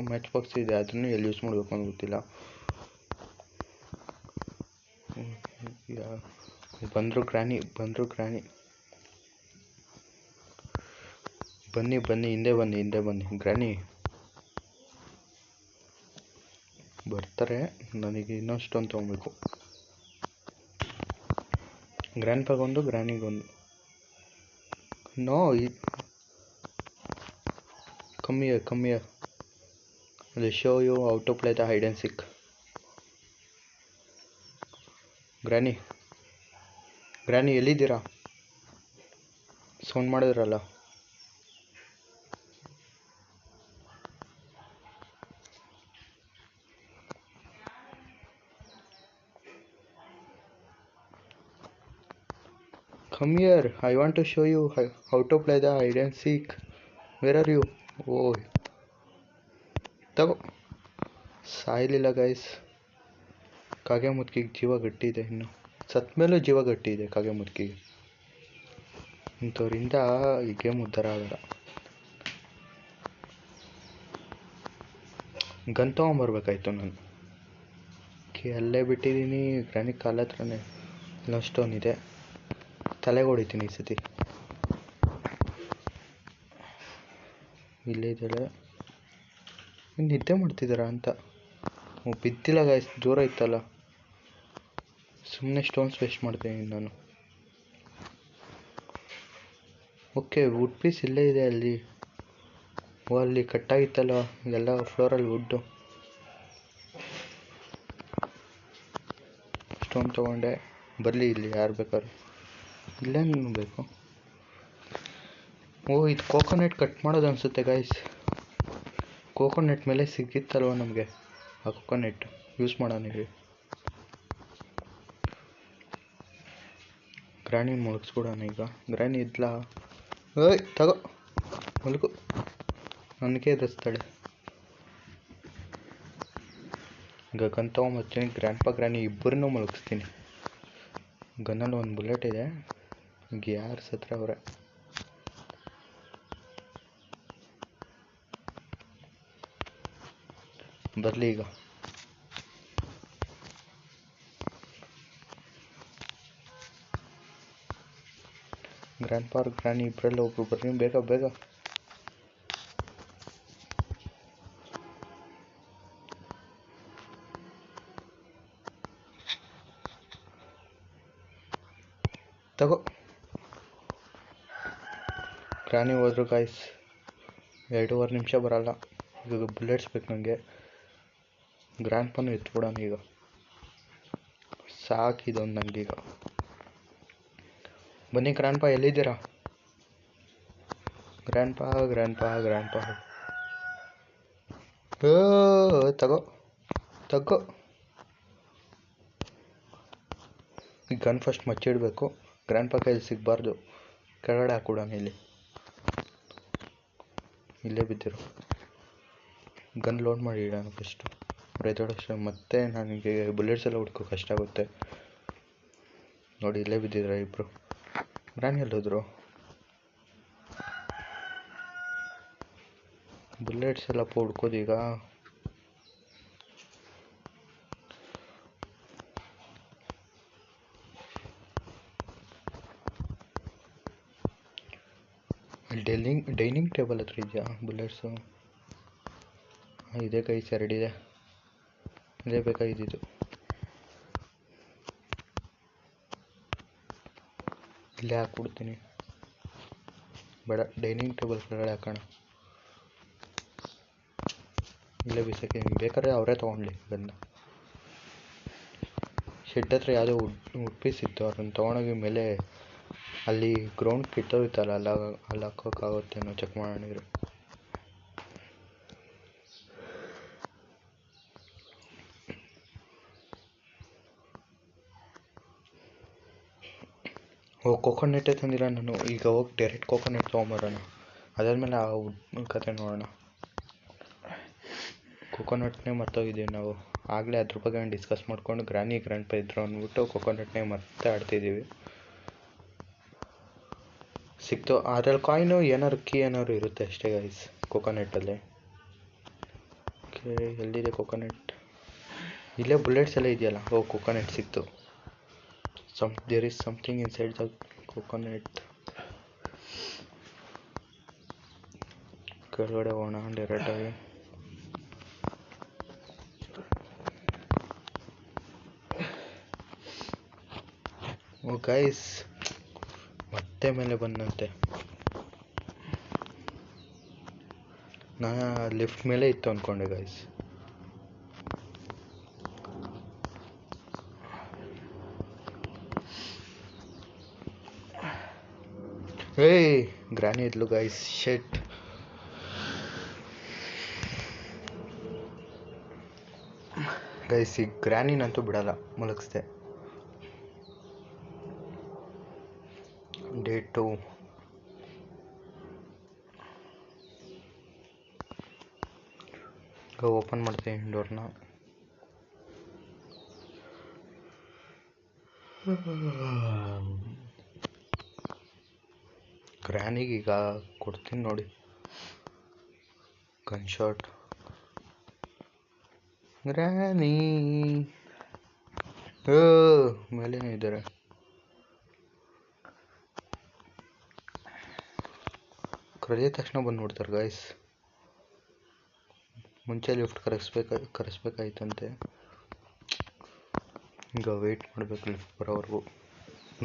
ಮ್ಯಾಚ್ ಬಾಕ್ಸ್ ಇದೆ, ಅದನ್ನು ಎಲ್ಲಿ ಯೂಸ್ ಮಾಡಬೇಕು ಅಂತ ಗೊತ್ತಿಲ್ಲ. ಬಂದರು ಗ್ರಾನಿ. ಬನ್ನಿ ಹಿಂದೆ ಬನ್ನಿ ಗ್ರಾನಿ. ಬರ್ತಾರೆ. ನನಗೆ ಇನ್ನೊಷ್ಟೊಂದು ತೊಗೊಬೇಕು. ಗ್ರ್ಯಾಂಡ್ ಪಾಗೊಂದು, ಗ್ರಾನಿಗೊಂದು. No, come here. I'll show you how to play the hide and seek. ಗ್ರಾನಿ ಎಲ್ಲಿದ್ದೀರಾ? ಸೌಂಡ್ ಮಾಡಿದ್ರಲ್ಲ. Come here, I want to show you how to play the hide and seek. Where are you? ತಗೋ. ಸಾಯಲಿಲ್ಲ ಗೈಸ್. ಕಾಗೆ ಮುದುಕಿಗೆ ಜೀವ ಗಟ್ಟಿ ಇದೆ. ಇನ್ನು ಸತ್ತ ಮೇಲೂ ಜೀವ ಗಟ್ಟಿ ಇದೆ ಕಾಗೆ ಮುದುಕಿಗೆ. ಇಂಥವ್ರಿಂದ ಈ ಗೇಮ್ ಉದ್ಧಾರ ಆಗಲ್ಲ. ಗನ್ ತೊಗೊಂಬರ್ಬೇಕಾಯ್ತು ನಾನು. ಅಲ್ಲೇ ಬಿಟ್ಟಿದ್ದೀನಿ. ಗ್ರಾನಿ ಕಾಲ ಹತ್ರನೇ ಇಲ್ಲೊಂದು ಇದೆ. ತಲೆಗೆ ಹೊಡಿತೀನಿ ಈ ಸತಿ. ಇಲ್ಲೇ ಇದ್ದಾಳೆ. ನಿದ್ದೆ ಮಾಡ್ತಿದ್ದಾರಾ ಅಂತ. ಬಿದ್ದಿಲ್ಲ ಗಾಯ್ಸ್, ದೂರ ಇತ್ತಲ್ಲ. ಸುಮ್ಮನೆ ಸ್ಟೋನ್ಸ್ ವೇಸ್ಟ್ ಮಾಡ್ತೀನಿ ನಾನು. ಓಕೆ, ವುಡ್ ಪೀಸ್ ಇಲ್ಲೇ ಇದೆ ಅಲ್ಲಿ. ಓ, ಅಲ್ಲಿ ಕಟ್ಟಾಗಿತ್ತಲ್ಲ ಎಲ್ಲ ಫ್ಲೋರಲ್ಲಿ ವುಡ್ಡು. ಸ್ಟೋನ್ ತೊಗೊಂಡೆ. ಬರಲಿ ಇಲ್ಲಿ ಯಾರು ಬೇಕಾದ್ರು. ಇಲ್ಲೇನು ಬೇಕು? ಓ, ಇದು ಕೋಕೋನಟ್ ಕಟ್ ಮಾಡೋದು ಅನಿಸುತ್ತೆ ಗೈಸ್. ಕೋಕೋನಟ್ ಮೇಲೆ ಸಿಕ್ಕಿತ್ತಲ್ವ ನಮಗೆ, ಆ ಕೋಕೋನಟ್ ಯೂಸ್ ಮಾಡೋಣ ಈಗ. ಗ್ರಾಣಿ ಮುಳುಗಿಸ್ಬಿಡೋಣ ಈಗ. ಗ್ರಾಣಿ ಇದ್ಲಾ? ಏಯ್ ತಗೋ, ಮುಳುಗು. ನನಗೆ ಎದುರಿಸ್ತಾಳೆ. ಈಗ ಗನ್ ತೊಗೊಂಬರ್ತೀನಿ. ಗ್ರಾಣಿ ಇಬ್ಬರನ್ನೂ ಮುಳುಗಿಸ್ತೀನಿ. ಗನ್ನಲ್ಲಿ ಒಂದು ಬುಲೆಟ್ ಇದೆ. ಈಗ ಯಾರು ಸತ್ರ ಅವರೇ. ಬರಲಿ ಈಗ. ಗ್ರಾಣಿ ಇಬ್ಬರಲ್ಲಿ ಒಬ್ರು ಬರ್ರಿ, ಬೇಗ ಬೇಗ. ತಗೋ. ಗ್ರಾಣಿ ಹೋದ್ರು ಗಾಯ್ಸ್. 2.5 ನಿಮಿಷ ಬರಲ್ಲ. ಈಗ ಬುಲೆಟ್ಸ್ ಬೇಕು ನನಗೆ. ಗ್ರ್ಯಾಂಡ್ಪಾನು ಎತ್ಬಿಡೋಣ ಈಗ. ಸಾಕಿದೊಂದು ನನಗೀಗ. ಬನ್ನಿ ಗ್ರ್ಯಾಂಡ್ಪಾ, ಎಲ್ಲಿದ್ದೀರಾ? ಗ್ರ್ಯಾಂಡ್ಪಾ. ತಗೋ ತಗೋ. ಈ ಗನ್ ಫಸ್ಟ್ ಮಚ್ಚಿಡಬೇಕು. ಗ್ರ್ಯಾಂಡ್ಪಾ ಕೈಯಲ್ಲಿ ಸಿಗಬಾರ್ದು. ಕೆಳಗಡೆ ಹಾಕ್ಬಿಡೋಣ. ಇಲ್ಲೇ ಬಿದ್ದಿರು. ಗನ್ ಲೋಡ್ ಮಾಡಿ ಇಡೋಣ ಫಸ್ಟು. ಎದೋಡಷ್ಟು ಮತ್ತೆ ನನಗೆ ಬುಲೆಟ್ಸ್ ಎಲ್ಲ ಹುಡ್ಕೋ ಕಷ್ಟ ಆಗುತ್ತೆ. ನೋಡಿ, ಇಲ್ಲೇ ಬಿದ್ದಿದ್ರ ಇಬ್ಬರು. ಗ್ರಾಣಿ ಎಲ್ಲೋದ್ರು? ಬುಲೆಟ್ಸ್ ಎಲ್ಲಪ್ಪ ಹುಡ್ಕೋದೀಗ. ಡೈನಿಂಗ್ ಟೇಬಲ್ ಹತ್ರ ಇದೆಯಾ ಬುಲೆಟ್ಸು? ಇದೆ ಕೈ ಎರಡಿದೆ. ಇದೇ ಬೇಕಾಗಿದ್ದು. ಇಲ್ಲೇ ಹಾಕ್ಬಿಡ್ತೀನಿ. ಬೇಡ, ಡೈನಿಂಗ್ ಟೇಬಲ್ ಕೆಳಗಡೆ ಹಾಕೋಣ. ಇಲ್ಲೇ ಬಿಸಾಕಿ. ಬೇಕಾದ್ರೆ ಅವರೇ ತೊಗೊಂಡ್ಲಿ ಗನ್ನ. ಶೆಡ್ ಹತ್ರ ಯಾವುದೋ ವುಡ್ ಪೀಸ್ ಇತ್ತು, ಅದನ್ನು ತೊಗೊಂಡೋಗಿ ಮೇಲೆ ಅಲ್ಲಿ ಗ್ರೌಂಡ್ ಕಿತ್ತೋಗಿತ್ತಲ್ಲ, ಅಲ್ಲಿ ಹಾಕೋಕ್ಕಾಗುತ್ತೇನೋ ಚೆಕ್ ಮಾಡೋಣ. ಕೋಕೋನಟ್ಟೇ ತಂದಿಲ್ಲ ನಾನು. ಈಗ ಹೋಗಿ ಡೈರೆಕ್ಟ್ ಕೋಕೋನಟ್ ತೊಗೊಂಬರೋಣ. ಅದಾದಮೇಲೆ ಆ ವುಡ್ ಕತೆ ನೋಡೋಣ. ಕೋಕೋನಟ್ನೇ ಮರ್ತೋಗಿದ್ದೀವಿ ನಾವು. ಆಗಲೇ ಅದ್ರ ಬಗ್ಗೆ ಡಿಸ್ಕಸ್ ಮಾಡ್ಕೊಂಡು ಗ್ರ್ಯಾಂಡ್ಪಾ ಇದ್ರು ಅಂದ್ಬಿಟ್ಟು ಕೋಕೋನಟ್ನೇ ಮತ್ತೆ ಆಡ್ತಿದ್ದೀವಿ. ಸಿಕ್ತು. ಅದ್ರಲ್ಲಿ ಕಾಯಿನು ಏನಾದ್ರು ಕೀ ಏನಾದ್ರು ಇರುತ್ತೆ ಅಷ್ಟೇ ಗೈಸ್ ಕೋಕೋನಟ್ಟಲ್ಲಿ. ಓಕೆ, ಎಲ್ಲಿದೆ ಕೋಕೋನಟ್? ಇಲ್ಲೇ ಬುಲೆಟ್ಸ್ ಎಲ್ಲ ಇದೆಯಲ್ಲ. ಕೋಕೋನಟ್ ಸಿಕ್ತು. There is something inside the coconut. ಕೆಳಗಡೆ ಹೋಗೋಣ ಡೈರೆಕ್ಟಾಗಿ. ಓ ಗೈಸ್, ಮತ್ತೆ ಮೇಲೆ ಬಂದಂತೆ. ನಾನು ಲಿಫ್ಟ್ ಮೇಲೆ ಇತ್ತು ಅಂದ್ಕೊಂಡೆ ಗೈಸ್. ಏಯ್, ಗ್ರಾಣಿ ಇದ್ಲು ಗೈಸ್. ಶೆಟ್. ಗೈಸ್, ಈ ಗ್ರಾಣಿನಂತೂ ಬಿಡಲ್ಲ, ಮಲಗಿಸ್ದೆ. ಡೇ 2. ಈಗ ಓಪನ್ ಮಾಡ್ತೀನಿ ಡೋರ್ನ. ಗ್ರಾಣಿಗೀಗ ಕೊಡ್ತೀನಿ ನೋಡಿ ಗನ್ ಶಾಟ್. ಗ್ರಾಣಿ ಮೇಲೇನೇ ಇದ್ದಾರೆ. ಕರೆದ ತಕ್ಷಣ ಬಂದ್ಬಿಡ್ತಾರೆ ಗೈಸ್. ಮುಂಚೆ ಲಿಫ್ಟ್ ಕರೆಸ್ಬೇಕಾಯ್ತಂತೆ. ಈಗ ವೆಯ್ಟ್ ಮಾಡಬೇಕು ಲಿಫ್ಟ್ ಬರೋವರೆಗೂ.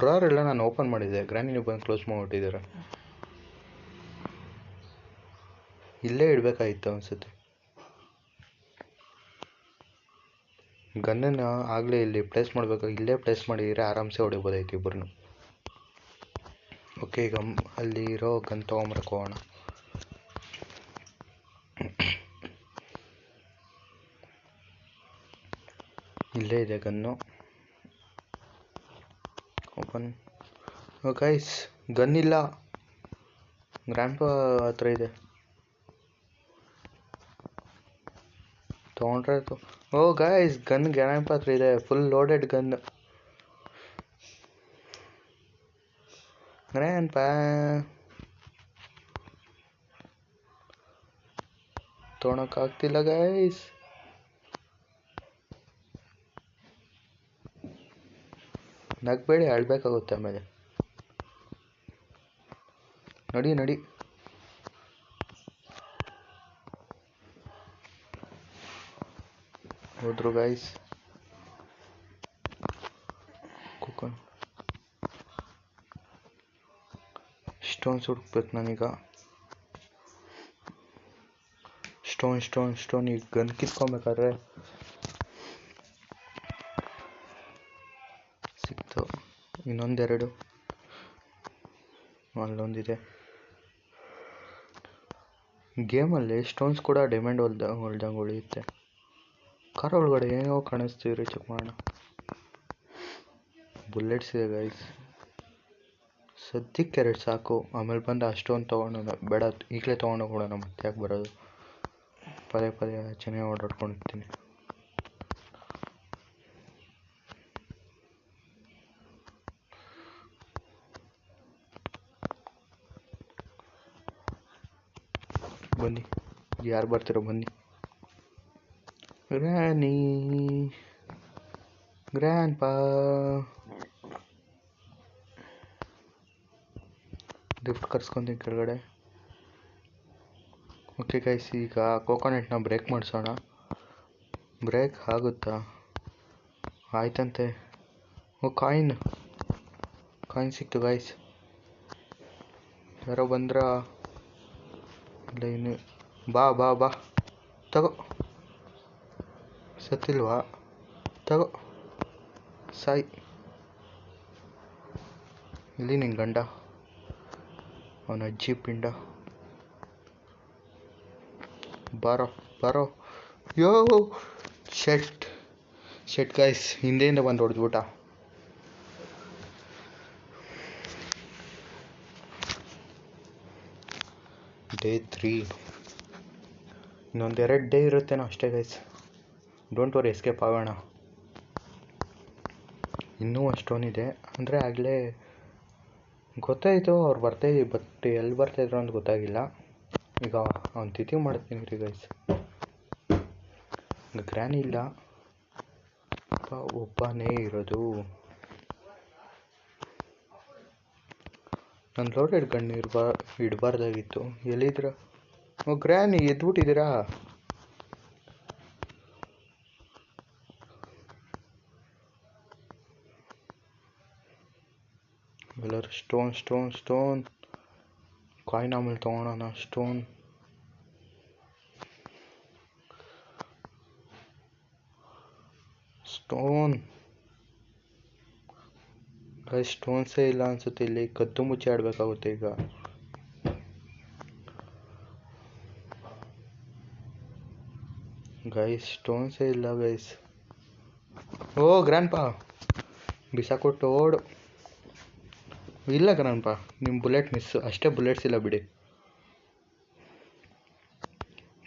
ಡ್ರಾರ್ ಎಲ್ಲ ನಾನು ಓಪನ್ ಮಾಡಿದ್ದೆ. ಗ್ರಾಣಿನ ಬಂದು ಕ್ಲೋಸ್ ಮಾಡಿಬಿಟ್ಟಿದ್ದಾರೆ. ಇಲ್ಲೇ ಇಡಬೇಕಾಗಿತ್ತು ಅನಿಸುತ್ತೆ. ಗನ್ನನ್ನು ಆಗಲೇ ಇಲ್ಲಿ ಪ್ಲೇಸ್ ಮಾಡಬೇಕು. ಇಲ್ಲೇ ಪ್ಲೇಸ್ ಮಾಡಿದರೆ ಆರಾಮ್ಸೆ ಹೊಡಿಬೋದಾಯ್ತು ಇಬ್ಬರನ್ನು. ಓಕೆ, ಈಗ ಅಲ್ಲಿ ಇರೋ ಗನ್ ತೊಗೊಂಬರಕ್ಕೆ ಹೋಗೋಣ. ಇಲ್ಲೇ ಇದೆ ಗನ್ನು. ಓಪನ್. ಗೈಸ್, ಗನ್ ಇಲ್ಲ. ಗ್ರ್ಯಾಂಡ್ ಹತ್ರ ಇದೆ. ತೊಗೊಂಡ್ರೆ ಓ ಗೈಸ್, ಗನ್ ಗ್ರ್ಯಾಂಡ್ ಹತ್ರ ಇದೆ. Full loaded gun. ಗ್ರ್ಯಾಂಡ್ ಪಾ ತೊಗೊಳಕ್ಕಾಗ್ತಿಲ್ಲ ಗೈಸ್. ನಗ್ಬೇಡಿ, ಅಳ್ಬೇಕಾಗುತ್ತೆ ಆಮೇಲೆ. ನಡಿ. ಹೋದ್ರು ಗೈಸ್. ಕುಕ್ಕನ್ ಸ್ಟೋನ್ಸ್ ಹುಡುಕ್ಬೇಕು ನಾನೀಗ. ಸ್ಟೋನ್ ಈಗ ಗನ್ ಕಿತ್ಕೊಬೇಕಾದ್ರೆ ಸಿಕ್ತು. ಇನ್ನೊಂದೆರಡು ಅಲ್ಲೊಂದಿದೆ. ಗೇಮಲ್ಲಿ ಸ್ಟೋನ್ಸ್ ಕೂಡ ಡೈಮಂಡ್ ಹೊಲ್ದಂಗೆ ಉಳಿಯುತ್ತೆ. ಕಾರ್ ಒಳಗಡೆ ಏನೋ ಕಾಣಿಸ್ತೀವ್ರಿ, ಚೆಕ್ ಮಾಡೋಣ. ಬುಲೆಟ್ಸ್ ಇದೆ ಗೈಸ್. ಸದ್ಯಕ್ಕೆ 2 ಸಾಕು. ಆಮೇಲೆ ಬಂದು ಅಷ್ಟೊಂದು ತೊಗೊಂಡು ಬೇಡ, ಈಗಲೇ ತೊಗೊಂಡೋಗೋಣ. ಮತ್ತೆ ಯಾಕೆ ಬರೋದು? ಪದೇ ಚೆನ್ನಾಗಿ ಓಡಾಡ್ಕೊಂಡಿರ್ತೀನಿ. ಬನ್ನಿ, ಯಾರು ಬರ್ತಿರೋ ಬನ್ನಿ. ಗ್ರ್ಯಾಂಡ್ ಪಾ ಲಿಫ್ಟ್ ಕರ್ಸ್ಕೊಂತೀನಿ ಕೆಳಗಡೆ. ಓಕೆ ಗೈಸ್, ಈಗ ಕೋಕೋನಟ್ನ ಬ್ರೇಕ್ ಮಾಡಿಸೋಣ. ಬ್ರೇಕ್ ಆಗುತ್ತಾ? ಆಯ್ತಂತೆ. ಓ, ಕಾಯಿನ್ ಸಿಕ್ತು ಗೈಸ್. ಯಾರೋ ಬಂದ್ರ? ಇಲ್ಲ, ಇನ್ನು ಬಾ ತಗೋ. ಸತ್ತಿಲ್ವಾ? ತಗೋ, ಸಾಯಿ. ಇಲ್ಲಿ ನಿನ್ನ ಗಂಡ, ಅವನ ಅಜ್ಜಿ ಪಿಂಡ. ಬಾರೋ. ಯೋ ಶೆಟ್ ಗೈಸ್, ಹಿಂದೆಯಿಂದ ಬಂದು ಹೊಡೆದ್ಬಿಟ್ಟ. ಡೇ 3. ಇನ್ನೊಂದು 2 ಡೇ ಇರುತ್ತೇನೋ ಅಷ್ಟೇ ಗೈಸ್. ಡೋಂಟ್ ವರಿ, ಎಸ್ಕೇಪ್ ಆಗೋಣ. ಇನ್ನೂ ಅಷ್ಟೊಂದಿದೆ ಅಂದರೆ ಆಗಲೇ ಗೊತ್ತಾಯಿತು ಅವ್ರು ಬಟ್ ಎಲ್ಲಿ ಬರ್ತಾಯಿದ್ರು ಅಂತ ಗೊತ್ತಾಗಿಲ್ಲ. ಈಗ ಅವ್ನು ತಿಥಿ ಮಾಡ್ತೀನಿ ರೀ ಗೈಸ್. ಈಗ ಗ್ರ್ಯಾನಿ ಇಲ್ಲ, ಒಬ್ಬನೇ ಇರೋದು. ನಾನು ಲೋಡೆಡ್ ಗನ್ ಇಡಬಾರ್ದಾಗಿತ್ತು. ಎಲ್ಲಿದ್ರ? ಓ ಗ್ರ್ಯಾನಿ, ಎದ್ಬಿಟ್ಟಿದ್ದೀರಾ? ಎಲ್ಲರೂ ಸ್ಟೋನ್ ಕಾಯಿನ್ ಆಮೇಲೆ ತೊಗೊಳೋಣ. ಸ್ಟೋನ್ಸೇ ಇಲ್ಲ ಅನ್ಸುತ್ತೆ. ಇಲ್ಲಿ ಕದ್ದು ಮುಚ್ಚಿ ಆಡಬೇಕಾಗುತ್ತೆ ಈಗ. ಗೈಸ್, ಸ್ಟೋನ್ಸೇ ಇಲ್ಲ ಗೈಸ್. ಓ ಗ್ರ್ಯಾಂಡ್ ಪಾ, ಬಿಸಾಕೊಟ್ಟು ಓಡು. ಇಲ್ಲ ಗ್ರ್ಯಾಂಡ್ ಪಾ, ನಿಮ್ಮ ಬುಲೆಟ್ ಮಿಸ್ಸು ಅಷ್ಟೇ. ಬುಲೆಟ್ಸ್ ಇಲ್ಲ ಬಿಡಿ.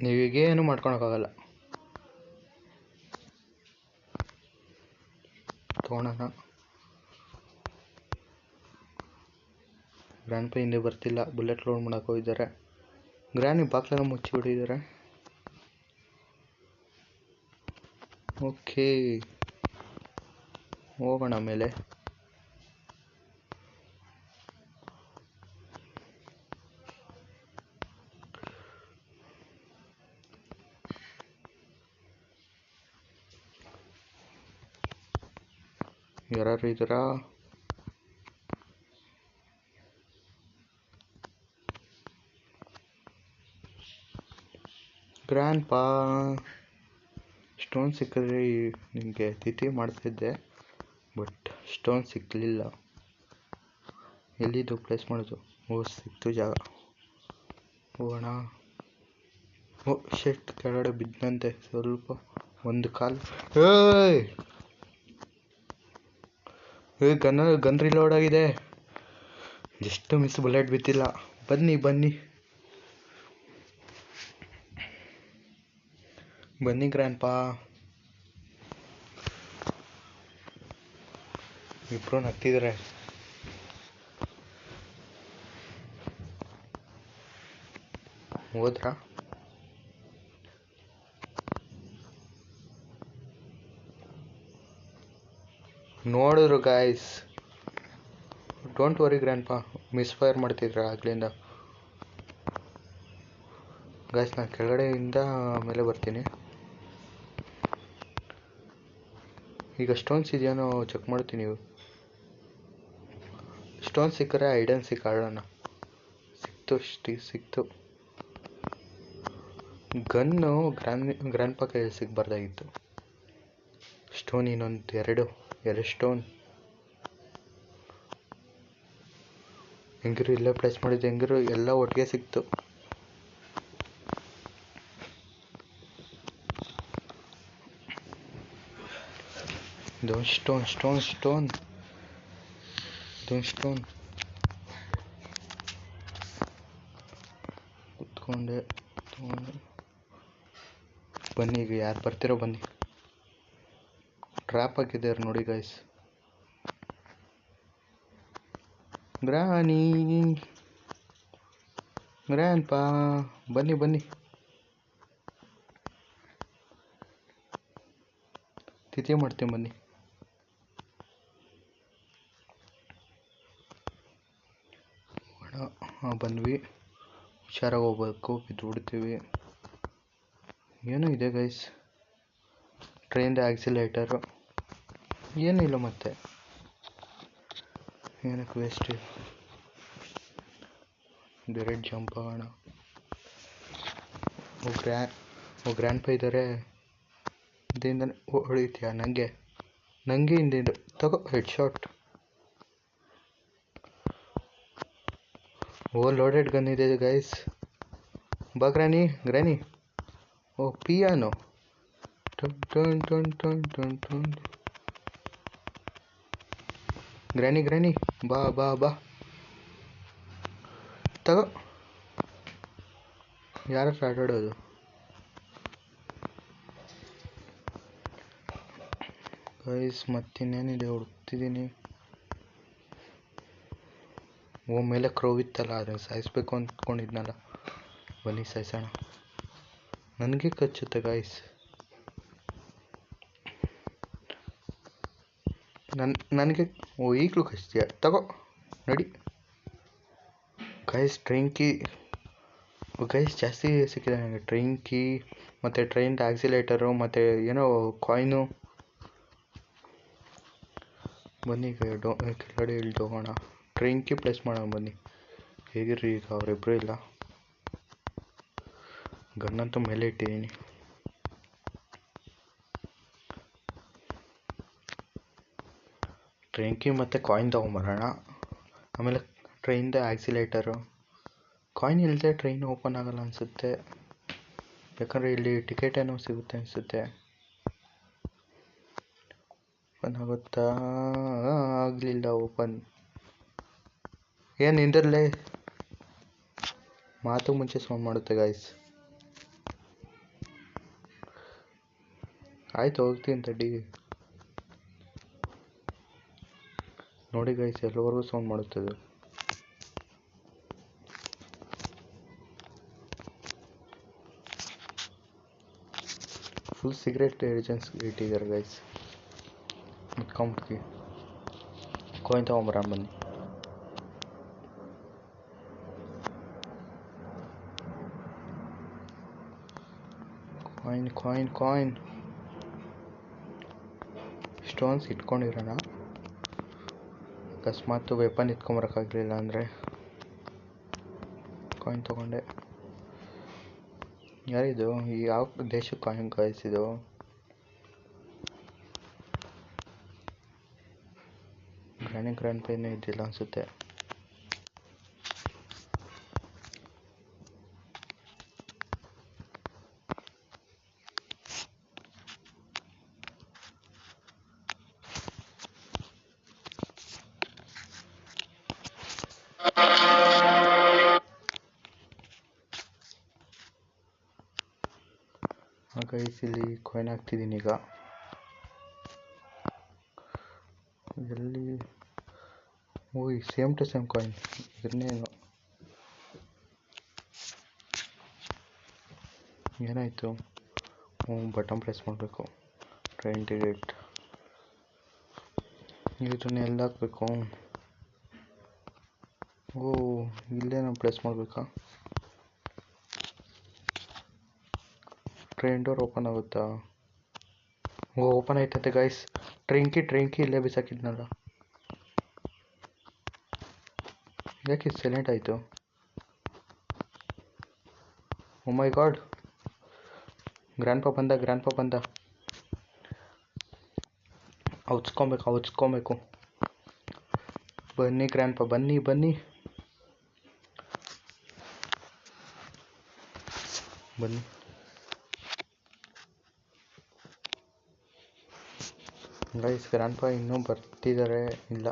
ನೀವೀಗೇನು ಮಾಡ್ಕೊಳಕ್ಕಾಗಲ್ಲ. ತೊಗೊಳೋಣ. ಗ್ರ್ಯಾಂಡ್ ಪಾ ಹಿಂದೆ ಬರ್ತಿಲ್ಲ. ಬುಲೆಟ್ ಲೋಡ್ ಮಾಡಕ್ಕೆ ಹೋಗಿದ್ದಾರೆ. ಗ್ರ್ಯಾನಿ ಬಾಕ್ಲನ್ನು ಮುಚ್ಚಿಬಿಟ್ಟಿದ್ದಾರೆ. ಓಕೆ, ಹೋಗೋಣ ಮೇಲೆ. ಯಾರು ಇದ್ದೀರಾ? ಗ್ರ್ಯಾಂಡ್ ಪಾ ಸ್ಟೋನ್ ಸಿಕ್ಕಿದ್ರೆ ನಿಮಗೆ ತಿಥಿ ಮಾಡ್ತಿದ್ದೆ, ಬಟ್ ಸ್ಟೋನ್ ಸಿಕ್ಕಲಿಲ್ಲ. ಎಲ್ಲಿದ್ದು ಪ್ಲೇಸ್ ಮಾಡೋದು? ಓ ಸಿಕ್ತು ಜಾಗ, ಹೋಗೋಣ. ಓ ಶೆಟ್, ಕೆಳಗಡೆ ಬಿದ್ದಂತೆ ಸ್ವಲ್ಪ, ಒಂದು ಕಾಲು. ಗನ್ ರಿಲೋಡ್ ಆಗಿದೆ, ಜಸ್ಟ್ ಮಿಸ್, ಬುಲೆಟ್ ಬಿತ್ತಿಲ್ಲ. ಬನ್ನಿ ಬನ್ನಿ ಬನ್ನಿ ಗ್ರ್ಯಾಂಡ್ ಪಾ. ಇಬ್ರು ನಗ್ತಿದ್ರೆ. ಹೋದ್ರಾ? ನೋಡಿದ್ರು ಗಾಯ್ಸ್, ಡೋಂಟ್ ವರಿ ಗ್ರ್ಯಾಂಡ್ ಪಾ, ಮಿಸ್ ಫೈರ್ ಮಾಡ್ತಿದ್ರ ಆಗ್ಲಿಂದ. ಗಾಯ್ಸ್ ನಾನು ಕೆಳಗಡೆಯಿಂದ ಮೇಲೆ ಬರ್ತೀನಿ. ಈಗ ಸ್ಟೋನ್ಸ್ ಇದೆಯೋ ಚೆಕ್ ಮಾಡ್ತೀನಿ. ಸ್ಟೋನ್ ಸಿಕ್ಕರೆ ಐಡನ್ ಸಿಕ್ ಆಡೋಣ. ಸಿಕ್ತು. ಗನ್ನು ಗ್ರ್ಯಾಂಡ್ ಪಾ ಕೈಯಲ್ಲಿ ಸಿಗಬಾರ್ದಾಗಿತ್ತು. ಸ್ಟೋನ್ ಇನ್ನೊಂದು ಎರಡು ಸ್ಟೋನ್. ಹೆಂಗಿರು ಇಲ್ಲೇ ಪ್ಲೇಸ್ ಮಾಡಿದ್ದು, ಹೆಂಗಿರು ಎಲ್ಲ ಒಟ್ಟಿಗೆ ಸಿಕ್ತು. ಇದೊಂದು ಸ್ಟೋನ್. ಕುತ್ಕೊಂಡೆ ಬನ್ನಿ, ಈಗ ಯಾರು ಬರ್ತಿರೋ ಬನ್ನಿ. ಟ್ರ್ಯಾಪ್ ಹಾಕಿದ್ದಾರೆ ನೋಡಿ ಗೈಸ್. ಗ್ರ್ಯಾಂಡ್ ಪಾ ಬನ್ನಿ. ತಿಥಿ ಮಾಡ್ತೀನಿ ಬನ್ನಿ. ಬಂದ್ವಿ, ಹುಷಾರಾಗಿ ಹೋಗ್ಬೇಕು, ಬಿದ್ದುಬಿಡ್ತೀವಿ. ಏನೋ ಇದೆ ಗೈಸ್, ಟ್ರೈನ್ದು ಆಕ್ಸಿಲೇಟರು ಏನೂ ಇಲ್ಲ. ಮತ್ತೆ ಏನಕ್ಕೆ ವೇಸ್ಟ್? ಡೈರೆಕ್ಟ್ ಜಂಪ್ ಆಗೋಣ. ಗ್ರ್ಯಾಂಡ್ ಪಾ ಇದ್ದಾರೆ. ಇದರಿಂದ ಹೊಡಿತೀಯ ನನಗೆ ಹಿಂದಿಂದ ತಗೋ, ಹೆಡ್ ಶಾಟ್. ಓ ಲೋಡೆಡ್ ಗನ್ ಇದೆ ಗೈಸ್. ಬಾ ಗ್ರಾನಿ. ಓ ಪಿಯಾನೋ. ಗ್ರಾನಿ ಬಾ ತಗೋ. ಯಾರ ಆಟಾಡೋದು? ಗೈಸ್ ಮತ್ತಿನ್ನೇನಿದೆ ಹುಡುಕ್ತಿದ್ದೀನಿ. ಓ ಮೇಲೆ ಕ್ರೋ ಇತ್ತಲ್ಲ, ಅದನ್ನು ಸಾಯಿಸ್ಬೇಕು ಅಂದ್ಕೊಂಡಿದ್ನಲ್ಲ. ಬನ್ನಿ ಸಾಯಿಸೋಣ. ನನಗೆ ಕಚ್ಚುತ್ತೆ ಗೈಸ್. ನನಗೆ ಈಗಲೂ ಕಚ್ತೀಯ, ತಗೋ ನಡಿ. ಗೈಸ್ ಟ್ರೈನ್ ಕೀ ಜಾಸ್ತಿ ಸಿಕ್ಕಿದೆ ನನಗೆ. ಟ್ರೈನ್ ಕೀ ಮತ್ತು ಟ್ರೈನ್ ಆಕ್ಸಿಲೇಟರು ಮತ್ತು ಏನೋ ಕಾಯಿನು. ಬನ್ನಿ ಕೆಳಗಡೆ ಇಳಿದು ಹೋಗೋಣ. ಟ್ರೈನ್ ಕೀ ಪ್ಲೇಸ್ ಮಾಡೋಣ ಬನ್ನಿ. ಹೇಗಿರ್ರಿ, ಈಗ ಅವರಿಬ್ಬರು ಇಲ್ಲ. ಗನ್ನಂತೂ ಮೇಲೆ ಇಟ್ಟಿದ್ದೀನಿ. ಟ್ರೈನ್ ಕೀ ಮತ್ತು ಕಾಯಿನ್ ತೊಗೊಂಬರೋಣ. ಆಮೇಲೆ ಟ್ರೈನ್ದು ಆಕ್ಸಿಲೇಟರು. ಕಾಯಿನ್ ಇಲ್ಲದೆ ಟ್ರೈನ್ ಓಪನ್ ಆಗಲ್ಲ ಅನಿಸುತ್ತೆ. ಯಾಕಂದರೆ ಇಲ್ಲಿ ಟಿಕೆಟ್ ಏನೋ ಸಿಗುತ್ತೆ ಅನಿಸುತ್ತೆ. ಓಪನ್ ಆಗುತ್ತಾ? ಆಗಲಿಲ್ಲ ಓಪನ್. ಏನು ಇಂದರಲ್ಲೇ ಮಾತು ಮುಂಚೆ ಸೌಂಡ್ ಮಾಡುತ್ತೆ ಗೈಸ್. ಆಯ್ತು ಹೋಗ್ತೀನಿ ತಡಿ. ನೋಡಿ ಗೈಸ್, ಎಲ್ಲವರೆಗೂ ಸೌಂಡ್ ಮಾಡುತ್ತದೆ. ಫುಲ್ ಸಿಗರೇಟ್ ಏಜೆನ್ಸ್ ಇಟ್ಟಿದ್ದಾರೆ ಗೈಸ್. ಮುಟ್ಕೊಂಬಿಡ್ತೀವಿ. ಕಾಯಿನ್ ತೊಗೊಂಬರೋಣ ಬನ್ನಿ. ಕಾಯಿನ್ ಸ್ಟೋನ್ಸ್ ಇಟ್ಕೊಂಡಿರೋಣ. ಅಕಸ್ಮಾತ್ ವೆಪನ್ ಇಟ್ಕೊಂಬರೋಕ್ಕಾಗಲಿಲ್ಲ ಅಂದರೆ. ಕಾಯಿನ್ ತೊಗೊಂಡೆ. ಯಾರಿದು? ಯಾವ ದೇಶಕ್ಕೆ ಕಾಯಿನ್ ಕಾಯಿಸಿದು? ಗ್ರ್ಯಾಂಡ್ ಪೇನೇ ಇದ್ದಿಲ್ಲ ಅನಿಸುತ್ತೆ. ಗೈಸ್ ಇಲ್ಲಿ ಕಾಯಿನ್ ಹಾಕ್ತಿದ್ದೀನಿ ಈಗ. ಎಲ್ಲಿ? ಓಯ್ ಸೇಮ್ ಟು ಸೇಮ್ ಕಾಯಿನ್. ಇದನ್ನೇನು ಏನಾಯಿತು? ಬಟನ್ ಪ್ರೆಸ್ ಮಾಡಬೇಕು. ಟ್ರೈನ್ ಟಿಕೆಟ್ ಇದನ್ನ ಎಲ್ಲ ಹಾಕಬೇಕು. ಇಲ್ಲೇ ನಾವು ಪ್ರೆಸ್ ಮಾಡಬೇಕಾ? ಟ್ರೈನ್ ಡೋರ್ ಓಪನ್ ಆಗುತ್ತಾ? ಓಪನ್ ಆಯ್ತಂತೆ ಗೈಸ್. ಟ್ರೈನ್ಕಿ ಇಲ್ಲೇ ಬಿಸಾಕಿದ್ನಲ್ಲ. ಯಾಕೆ ಸೈಲೆಂಟ್ ಆಯಿತು? ಓ ಮೈ ಗಾಡ್, ಗ್ರ್ಯಾಂಡ್ ಪಾ ಬಂದ. ಔಚ್ಕೊಬೇಕು. ಬನ್ನಿ ಗ್ರ್ಯಾಂಡ್ ಪಾ, ಬನ್ನಿ ಗೈಸ್. ಗ್ರ್ಯಾಂಡ್ ಪಾ ಇನ್ನೂ ಬರ್ತಿದ್ದಾರೆ. ಇಲ್ಲ,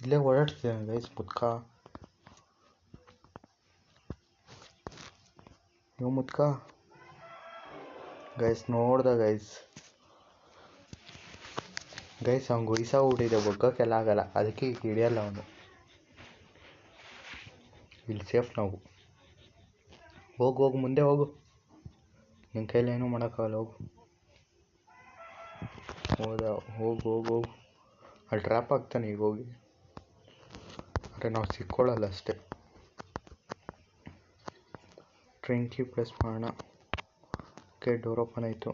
ಇಲ್ಲೇ ಓಡಾಡ್ತಿದ್ದಾನೆ ಗೈಸ್. ಮುದ್ಕ ಗೈಸ್. ನೋಡ್ದ ಗೈಸ್ ಅವ್ನಿಗೆ ವಯಸ್ಸಾಗ್ಬಿಟ್ಟಿದೆ, ಬಗ್ಗಕ್ಕೆಲ್ಲ ಆಗಲ್ಲ, ಅದಕ್ಕೆ ಹಿಡಿಯಲ್ಲ ಅವನು. ಇಲ್ಲಿ ಸೇಫ್ ನಾವು. ಹೋಗು ಮುಂದೆ ಹೋಗು. ನಿನ್ನ ಕೈಲಿ ಏನೂ ಮಾಡೋಕ್ಕಾಗಲ್ಲ. ಹೋಗು. ಅಲ್ಲಿ ಟ್ರ್ಯಾಪ್ ಆಗ್ತಾನೆ ಈಗ ಹೋಗಿ. ಆದರೆ ನಾವು ಸಿಕ್ಕೊಳ್ಳಲ್ಲ ಅಷ್ಟೇ. ಟ್ರೈನ್ ಕೀ ಪ್ರೆಸ್ ಮಾಡೋಣ. ಓಕೆ, ಡೋರ್ ಓಪನ್ ಆಯಿತು.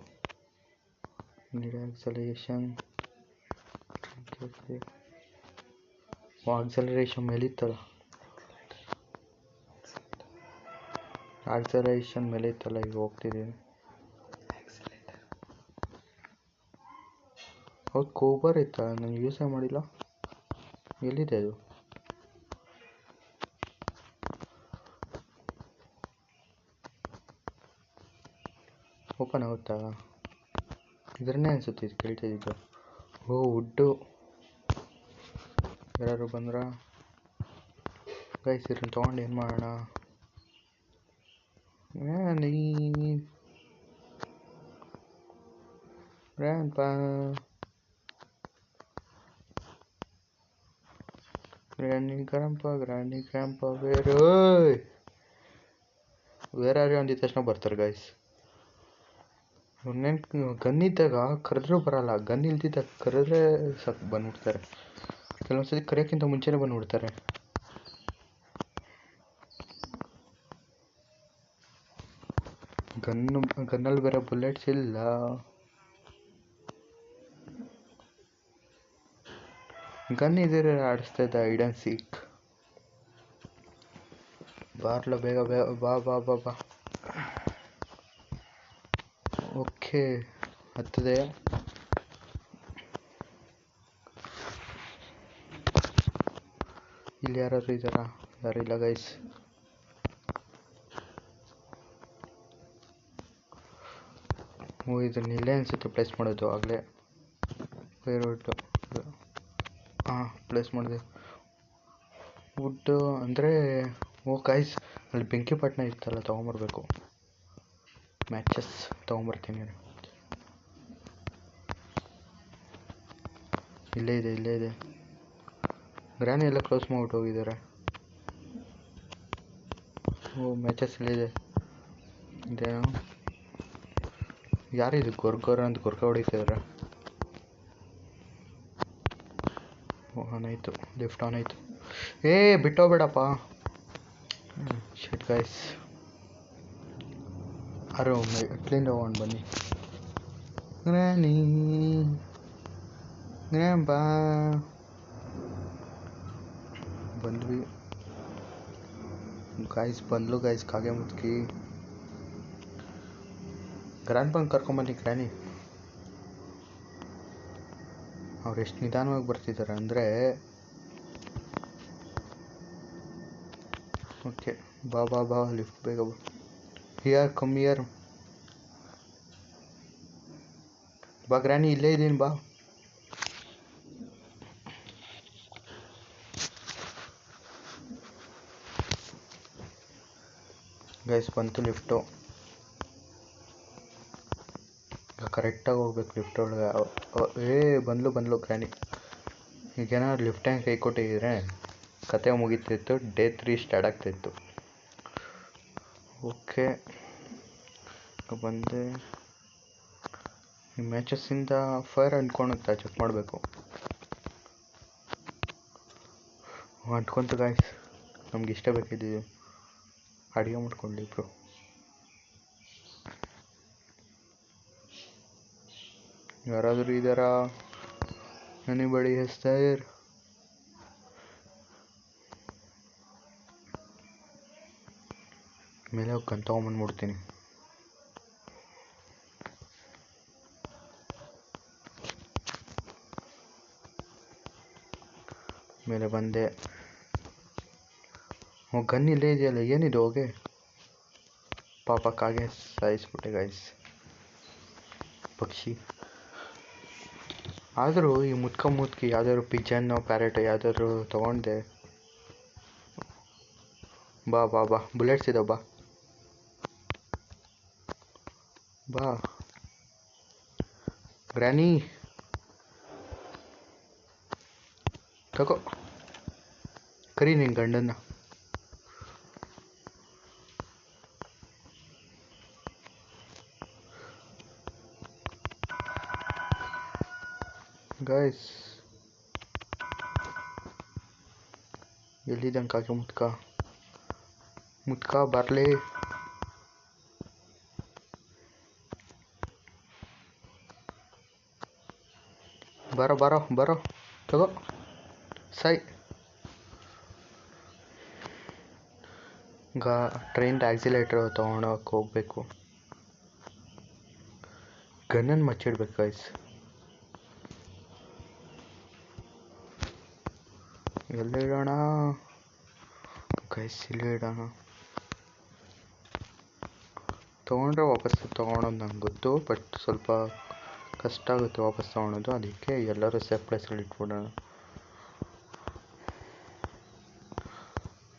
ಆಕ್ಸಲರೇಷನ್ ಮೇಲಿತ್ತಲ್ಲ. ಈಗ ಹೋಗ್ತಿದ್ದೀನಿ. ಹೌದು, ಕೋಬರ್ ಇತ್ತಾ? ನಾನು ಯೂಸೇ ಮಾಡಿಲ್ಲ. ಎಲ್ಲಿದೆ ಅದು? ಓಪನ್ ಆಗುತ್ತಾ? ಇದನ್ನೇ ಅನಿಸುತ್ತೆ ಇದು ಕೇಳ್ತಿದ್ದು. ವುಡ್ಡು. ಯಾರು ಬಂದ್ರ ಗೈಸ್? ಇದನ್ನು ತೊಗೊಂಡು ಏನು ಮಾಡೋಣ? ಗ್ರ್ಯಾಂಡಿ ಗ್ರ್ಯಾಂಪ ವೇರ್ ಆರ್ ಯು ಅಂದಿದ ತಕ್ಷಣ ಬರ್ತಾರೆ ಗೈಸ್. ಗನ್ ಇದ್ದಾಗ ಕರೆದ್ರೂ ಬರಲ್ಲ, ಗನ್ ಇಲ್ದಿದ್ದಾಗ ಕರೆದ್ರೆ ಸಾಕು ಬಂದ್ಬಿಡ್ತಾರೆ. ಕೆಲವೊಂದ್ಸತಿ ಕರೆಯೋಕ್ಕಿಂತ ಮುಂಚೆನೇ ಬಂದ್ಬಿಡ್ತಾರೆ. ಗನ್ನಲ್ಲಿ ಬೇರೆ ಬುಲೆಟ್ಸ್ ಇಲ್ಲ. ಗನ್ ಇದ್ರೆ ಆಡಿಸ್ತಾ ಇದ್ದ ಹೈಡ್ ಆ್ಯಂಡ್ ಸೀಕ್. ಬಾರ್ಲ ಬೇಗ ಬಾ. ಓಕೆ, ಹತ್ತದೆ. ಇಲ್ಲಿ ಯಾರಾದ್ರು ಇದ್ದಾರಾ? ಯಾರಿಲ್ಲ ಗೈಸ್. ಇದನ್ನ ಇಲ್ಲೇ ಅನಿಸುತ್ತೆ ಪ್ಲೇಸ್ ಮಾಡೋದು. ಆಗಲೇ ಫೈರ್ವುಡ್ಡು ಪ್ಲೇಸ್ ಮಾಡಿದೆ. ವುಡ್ಡು ಅಂದರೆ ಗೈಸ್, ಅಲ್ಲಿ ಬೆಂಕಿ ಪಟ್ಟಣ ಇತ್ತಲ್ಲ, ತೊಗೊಂಬರ್ಬೇಕು. ಮ್ಯಾಚಸ್ ತೊಗೊಂಬರ್ತೀನಿ. ಇಲ್ಲೇ ಇದೆ. ಗ್ರಾನಿ ಎಲ್ಲ ಕ್ಲೋಸ್ ಮಾಡ್ಬಿಟ್ಟು ಹೋಗಿದ್ದಾರೆ. ಮ್ಯಾಚಸ್ ಇಲ್ಲಿದೆ. ಯಾರಿದು? ಗೊರ್ಗೊರ ಅಂತ ಗೊರ್ಕ ಹೊಡಿತಿದ್ದಾರೆ. ಆನ್ ಆಯಿತು. ಲಿಫ್ಟ್ ಆನ್ ಆಯಿತು. ಬಿಟ್ಟೋಗ್ಬೇಡಪ್ಪ. ಶಿಟ್ ಗೈಸ್. ಮೆಟ್ಲಿಂದ ಹೋಗೋಣ ಬನ್ನಿ. ಗ್ರ್ಯಾಂಪಾ ಬಂದ್ವಿ. ಗಾಯ್ಸ್ ಬಂದ್ಲು ಗಾಯ್ಸ್ ಕಾಗೆ ಮುದುಕಿ. ಗ್ರ್ಯಾಂಡ್ ಪಂಗ್ ಕರ್ಕೊಂಬನ್ನಿ ಗ್ರ್ಯಾನಿ. ಅವ್ರು ಎಷ್ಟು ನಿಧಾನವಾಗಿ ಬರ್ತಿದ್ದಾರೆ ಅಂದರೆ. ಓಕೆ ಬಾ ಬಾ ಬಾ ಲಿಫ್ಟ್ ಬೇಗ ಬಾ. Here come here. ಬಾ ಗ್ರ್ಯಾನಿ ಇಲ್ಲೇ ಇದ್ದೀನಿ ಬಾ. ಗೈಸ್ ಬಂತು ಲಿಫ್ಟು. ಕರೆಕ್ಟಾಗಿ ಹೋಗ್ಬೇಕು ಲಿಫ್ಟ್ ಒಳಗೆ. ಬಂದ್ಲು ಗ್ರ್ಯಾನಿ. ಈಗೇನಾದ್ರು ಲಿಫ್ಟ್ ಹ್ಯಾಂಗ್ ಕೈ ಕೊಟ್ಟಿದ್ರೆ ಕತೆ ಮುಗಿತಿತ್ತು. ಡೇ 3 ಸ್ಟಾರ್ಟ್ ಆಗ್ತಾಯಿತ್ತು. ಓಕೆ ಬಂದೆ. ಈ ಮ್ಯಾಚಸ್ಸಿಂದ ಫೈರ್ ಅಂಟ್ಕೊಳುತ್ತಾ ಚೆಕ್ ಮಾಡಬೇಕು. ಅಂಟ್ಕೊಂತು ಗಾಯ್ಸ್. ನಮ್ಗೆ ಇಷ್ಟ ಬೇಕಿದ್ದೀವಿ. ಅಡುಗೆ ಮಾಡ್ಕೊಳ್ಳಿ ಇಬ್ರು. ಯಾರಾದರೂ ಇದ್ದಾರಾ? ಎನಿಬಡಿ ಹಸ್ ದೇರ್? ಮೇಲೆ ಹೋಗಿ ಗನ್ ತೊಗೊಂಬಂದ್ಬಿಡ್ತೀನಿ. ಮೇಲೆ ಬಂದೆ. ಗನ್ ಇಲ್ಲೇ ಇದೆಯಲ್ಲ, ಏನಿದು ಹೋಗೆ. ಪಾಪ ಕಾಗೆ ಸಾಯಿಸ್ಬಿಟ್ಟೆ ಗಾಯ್ಸ್. ಪಕ್ಷಿ ಆದರೂ ಈ ಮುದ್ಕಿ ಯಾವ್ದಾದ್ರು ಪಿಜನ್ನು ಪ್ಯಾರೆಟ್ ಯಾವ್ದಾದ್ರು ತೊಗೊಂಡೆ. ಬಾ ಬಾ ಬಾ ಬುಲೆಟ್ಸ್ ಇದಾವೆ ಬಾ ಬಾ. ಗ್ರ್ಯಾನಿ ತಗೋ, ಕರಿ ನಿನ್ನ ಗಂಡನ್ನ. ಗಾಯ್ಸ್ ಎಲ್ಲಿದ್ದಂಗೆ ಕಾಗೆ ಮುದ್ಕ ಬರಲಿ. ಬರೋ ತಗೋ ಸೈ. ಟ್ರೈನ್ದು ಆಕ್ಸಿಲೇಟ್ರ್ ತೊಗೊಳಕ್ಕೆ ಹೋಗ್ಬೇಕು. ಗನ್ನನ್ನು ಮಚ್ಚಿಡ್ಬೇಕು ಗೈಸ್. ಎಲ್ಲಿಡೋಣ ಗೈಸ್? ಇಲ್ಲಿ ಇಡೋಣ. ತೊಗೊಂಡ್ರೆ ವಾಪಸ್ ತೊಗೊಳೋದು ನಂಗೆ ಗೊತ್ತು, ಬಟ್ ಸ್ವಲ್ಪ ಕಷ್ಟ ಆಗುತ್ತೆ ವಾಪಸ್ ತೊಗೊಳೋದು. ಅದಕ್ಕೆ ಎಲ್ಲರೂ ಸೇಫ್ ಪ್ಲೇಸಲ್ಲಿ ಇಟ್ಬಿಡೋಣ.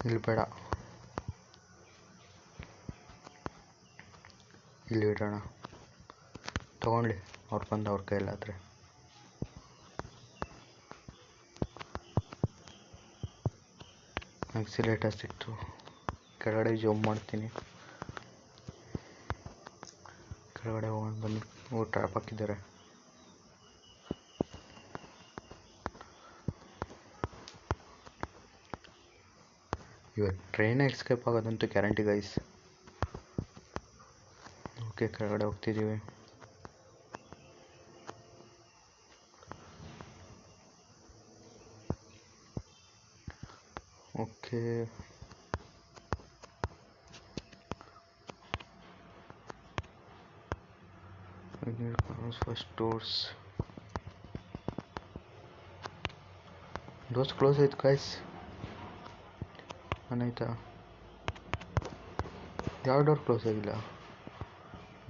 ಇಲ್ಲಿ ಬೇಡ, ಇಲ್ಲಿ ಇಡೋಣ. ತೊಗೊಳ್ಳಿ ಅವ್ರು ಬಂದು ಅವ್ರ ಕೈಲಾದರೆ. ಆಕ್ಸಿಲೇಟರ್ ಸಿಕ್ತು. ಕೆಳಗಡೆ ಜಂಪ್ ಮಾಡ್ತೀನಿ. ಕೆಳಗಡೆ ಹೋಗೋಣ ಬನ್ನಿ. ಟ್ರ್ಯಾಪ್ ಹಾಕಿದ್ದಾರೆ. ಇವತ್ತು ಟ್ರೈನ್ ಎಸ್ಕೇಪ್ ಆಗೋದಂತೂ ಗ್ಯಾರಂಟಿ ಗೈಸ್. ಓಕೆ ಕೆಳಗಡೆ ಹೋಗ್ತಿದ್ದೀವಿ. ಓಕೆ ಫಸ್ಟ್ ಡೋರ್ಸ್ ಕ್ಲೋಸ್ ಆಯ್ತು ಗೈಸ್. ಏನಾಯ್ತಾ? ಯಾವ ಡೋರ್ ಕ್ಲೋಸ್ ಆಗಿಲ್ಲ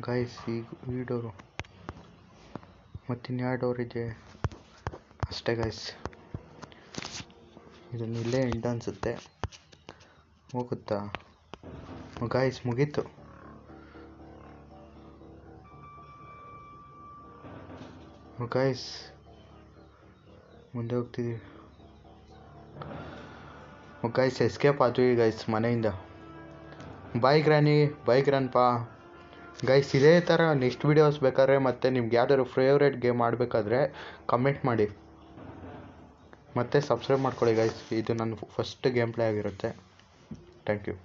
ಗೈಸ್? ಈ ಡೋರು ಮತ್ತಿನ್ಯಾವ ಡೋರ್ ಇದೆ ಅಷ್ಟೇ ಗೈಸ್. ಇದನ್ನು ಇಲ್ಲೇ ಎಂಡ್ ಅನಿಸುತ್ತೆ. ಹೋಗುತ್ತಾ ಗೈಸ್? ಮುಗೀತು. ಗೈಸ್ ಮುಂದೆ ಹೋಗ್ತಿದ್ದೀವಿ. ಗೈಸ್ ಎಸ್ಕೇಪ್ ಆದ್ವಿ ಗೈಸ್ ಮನೆಯಿಂದ. ಬಾಯ್ ಗ್ರ್ಯಾನಿ, ಬಾಯ್ ಗ್ರ್ಯಾನ್ಪಾ. ಗೈಸ್ ಇದೇ ಥರ ನೆಕ್ಸ್ಟ್ ವೀಡಿಯೋಸ್ ಬೇಕಾದ್ರೆ ಮತ್ತು ನಿಮ್ಗೆ ಯಾವ್ದಾದ್ರು ಫೇವ್ರೇಟ್ ಗೇಮ್ ಆಡಬೇಕಾದ್ರೆ ಕಮೆಂಟ್ ಮಾಡಿ ಮತ್ತು ಸಬ್ಸ್ಕ್ರೈಬ್ ಮಾಡ್ಕೊಳ್ಳಿ ಗೈಸ್. ಇದು ನನ್ನ ಫಸ್ಟ್ ಗೇಮ್ ಪ್ಲೇ ಆಗಿರುತ್ತೆ. Thank you.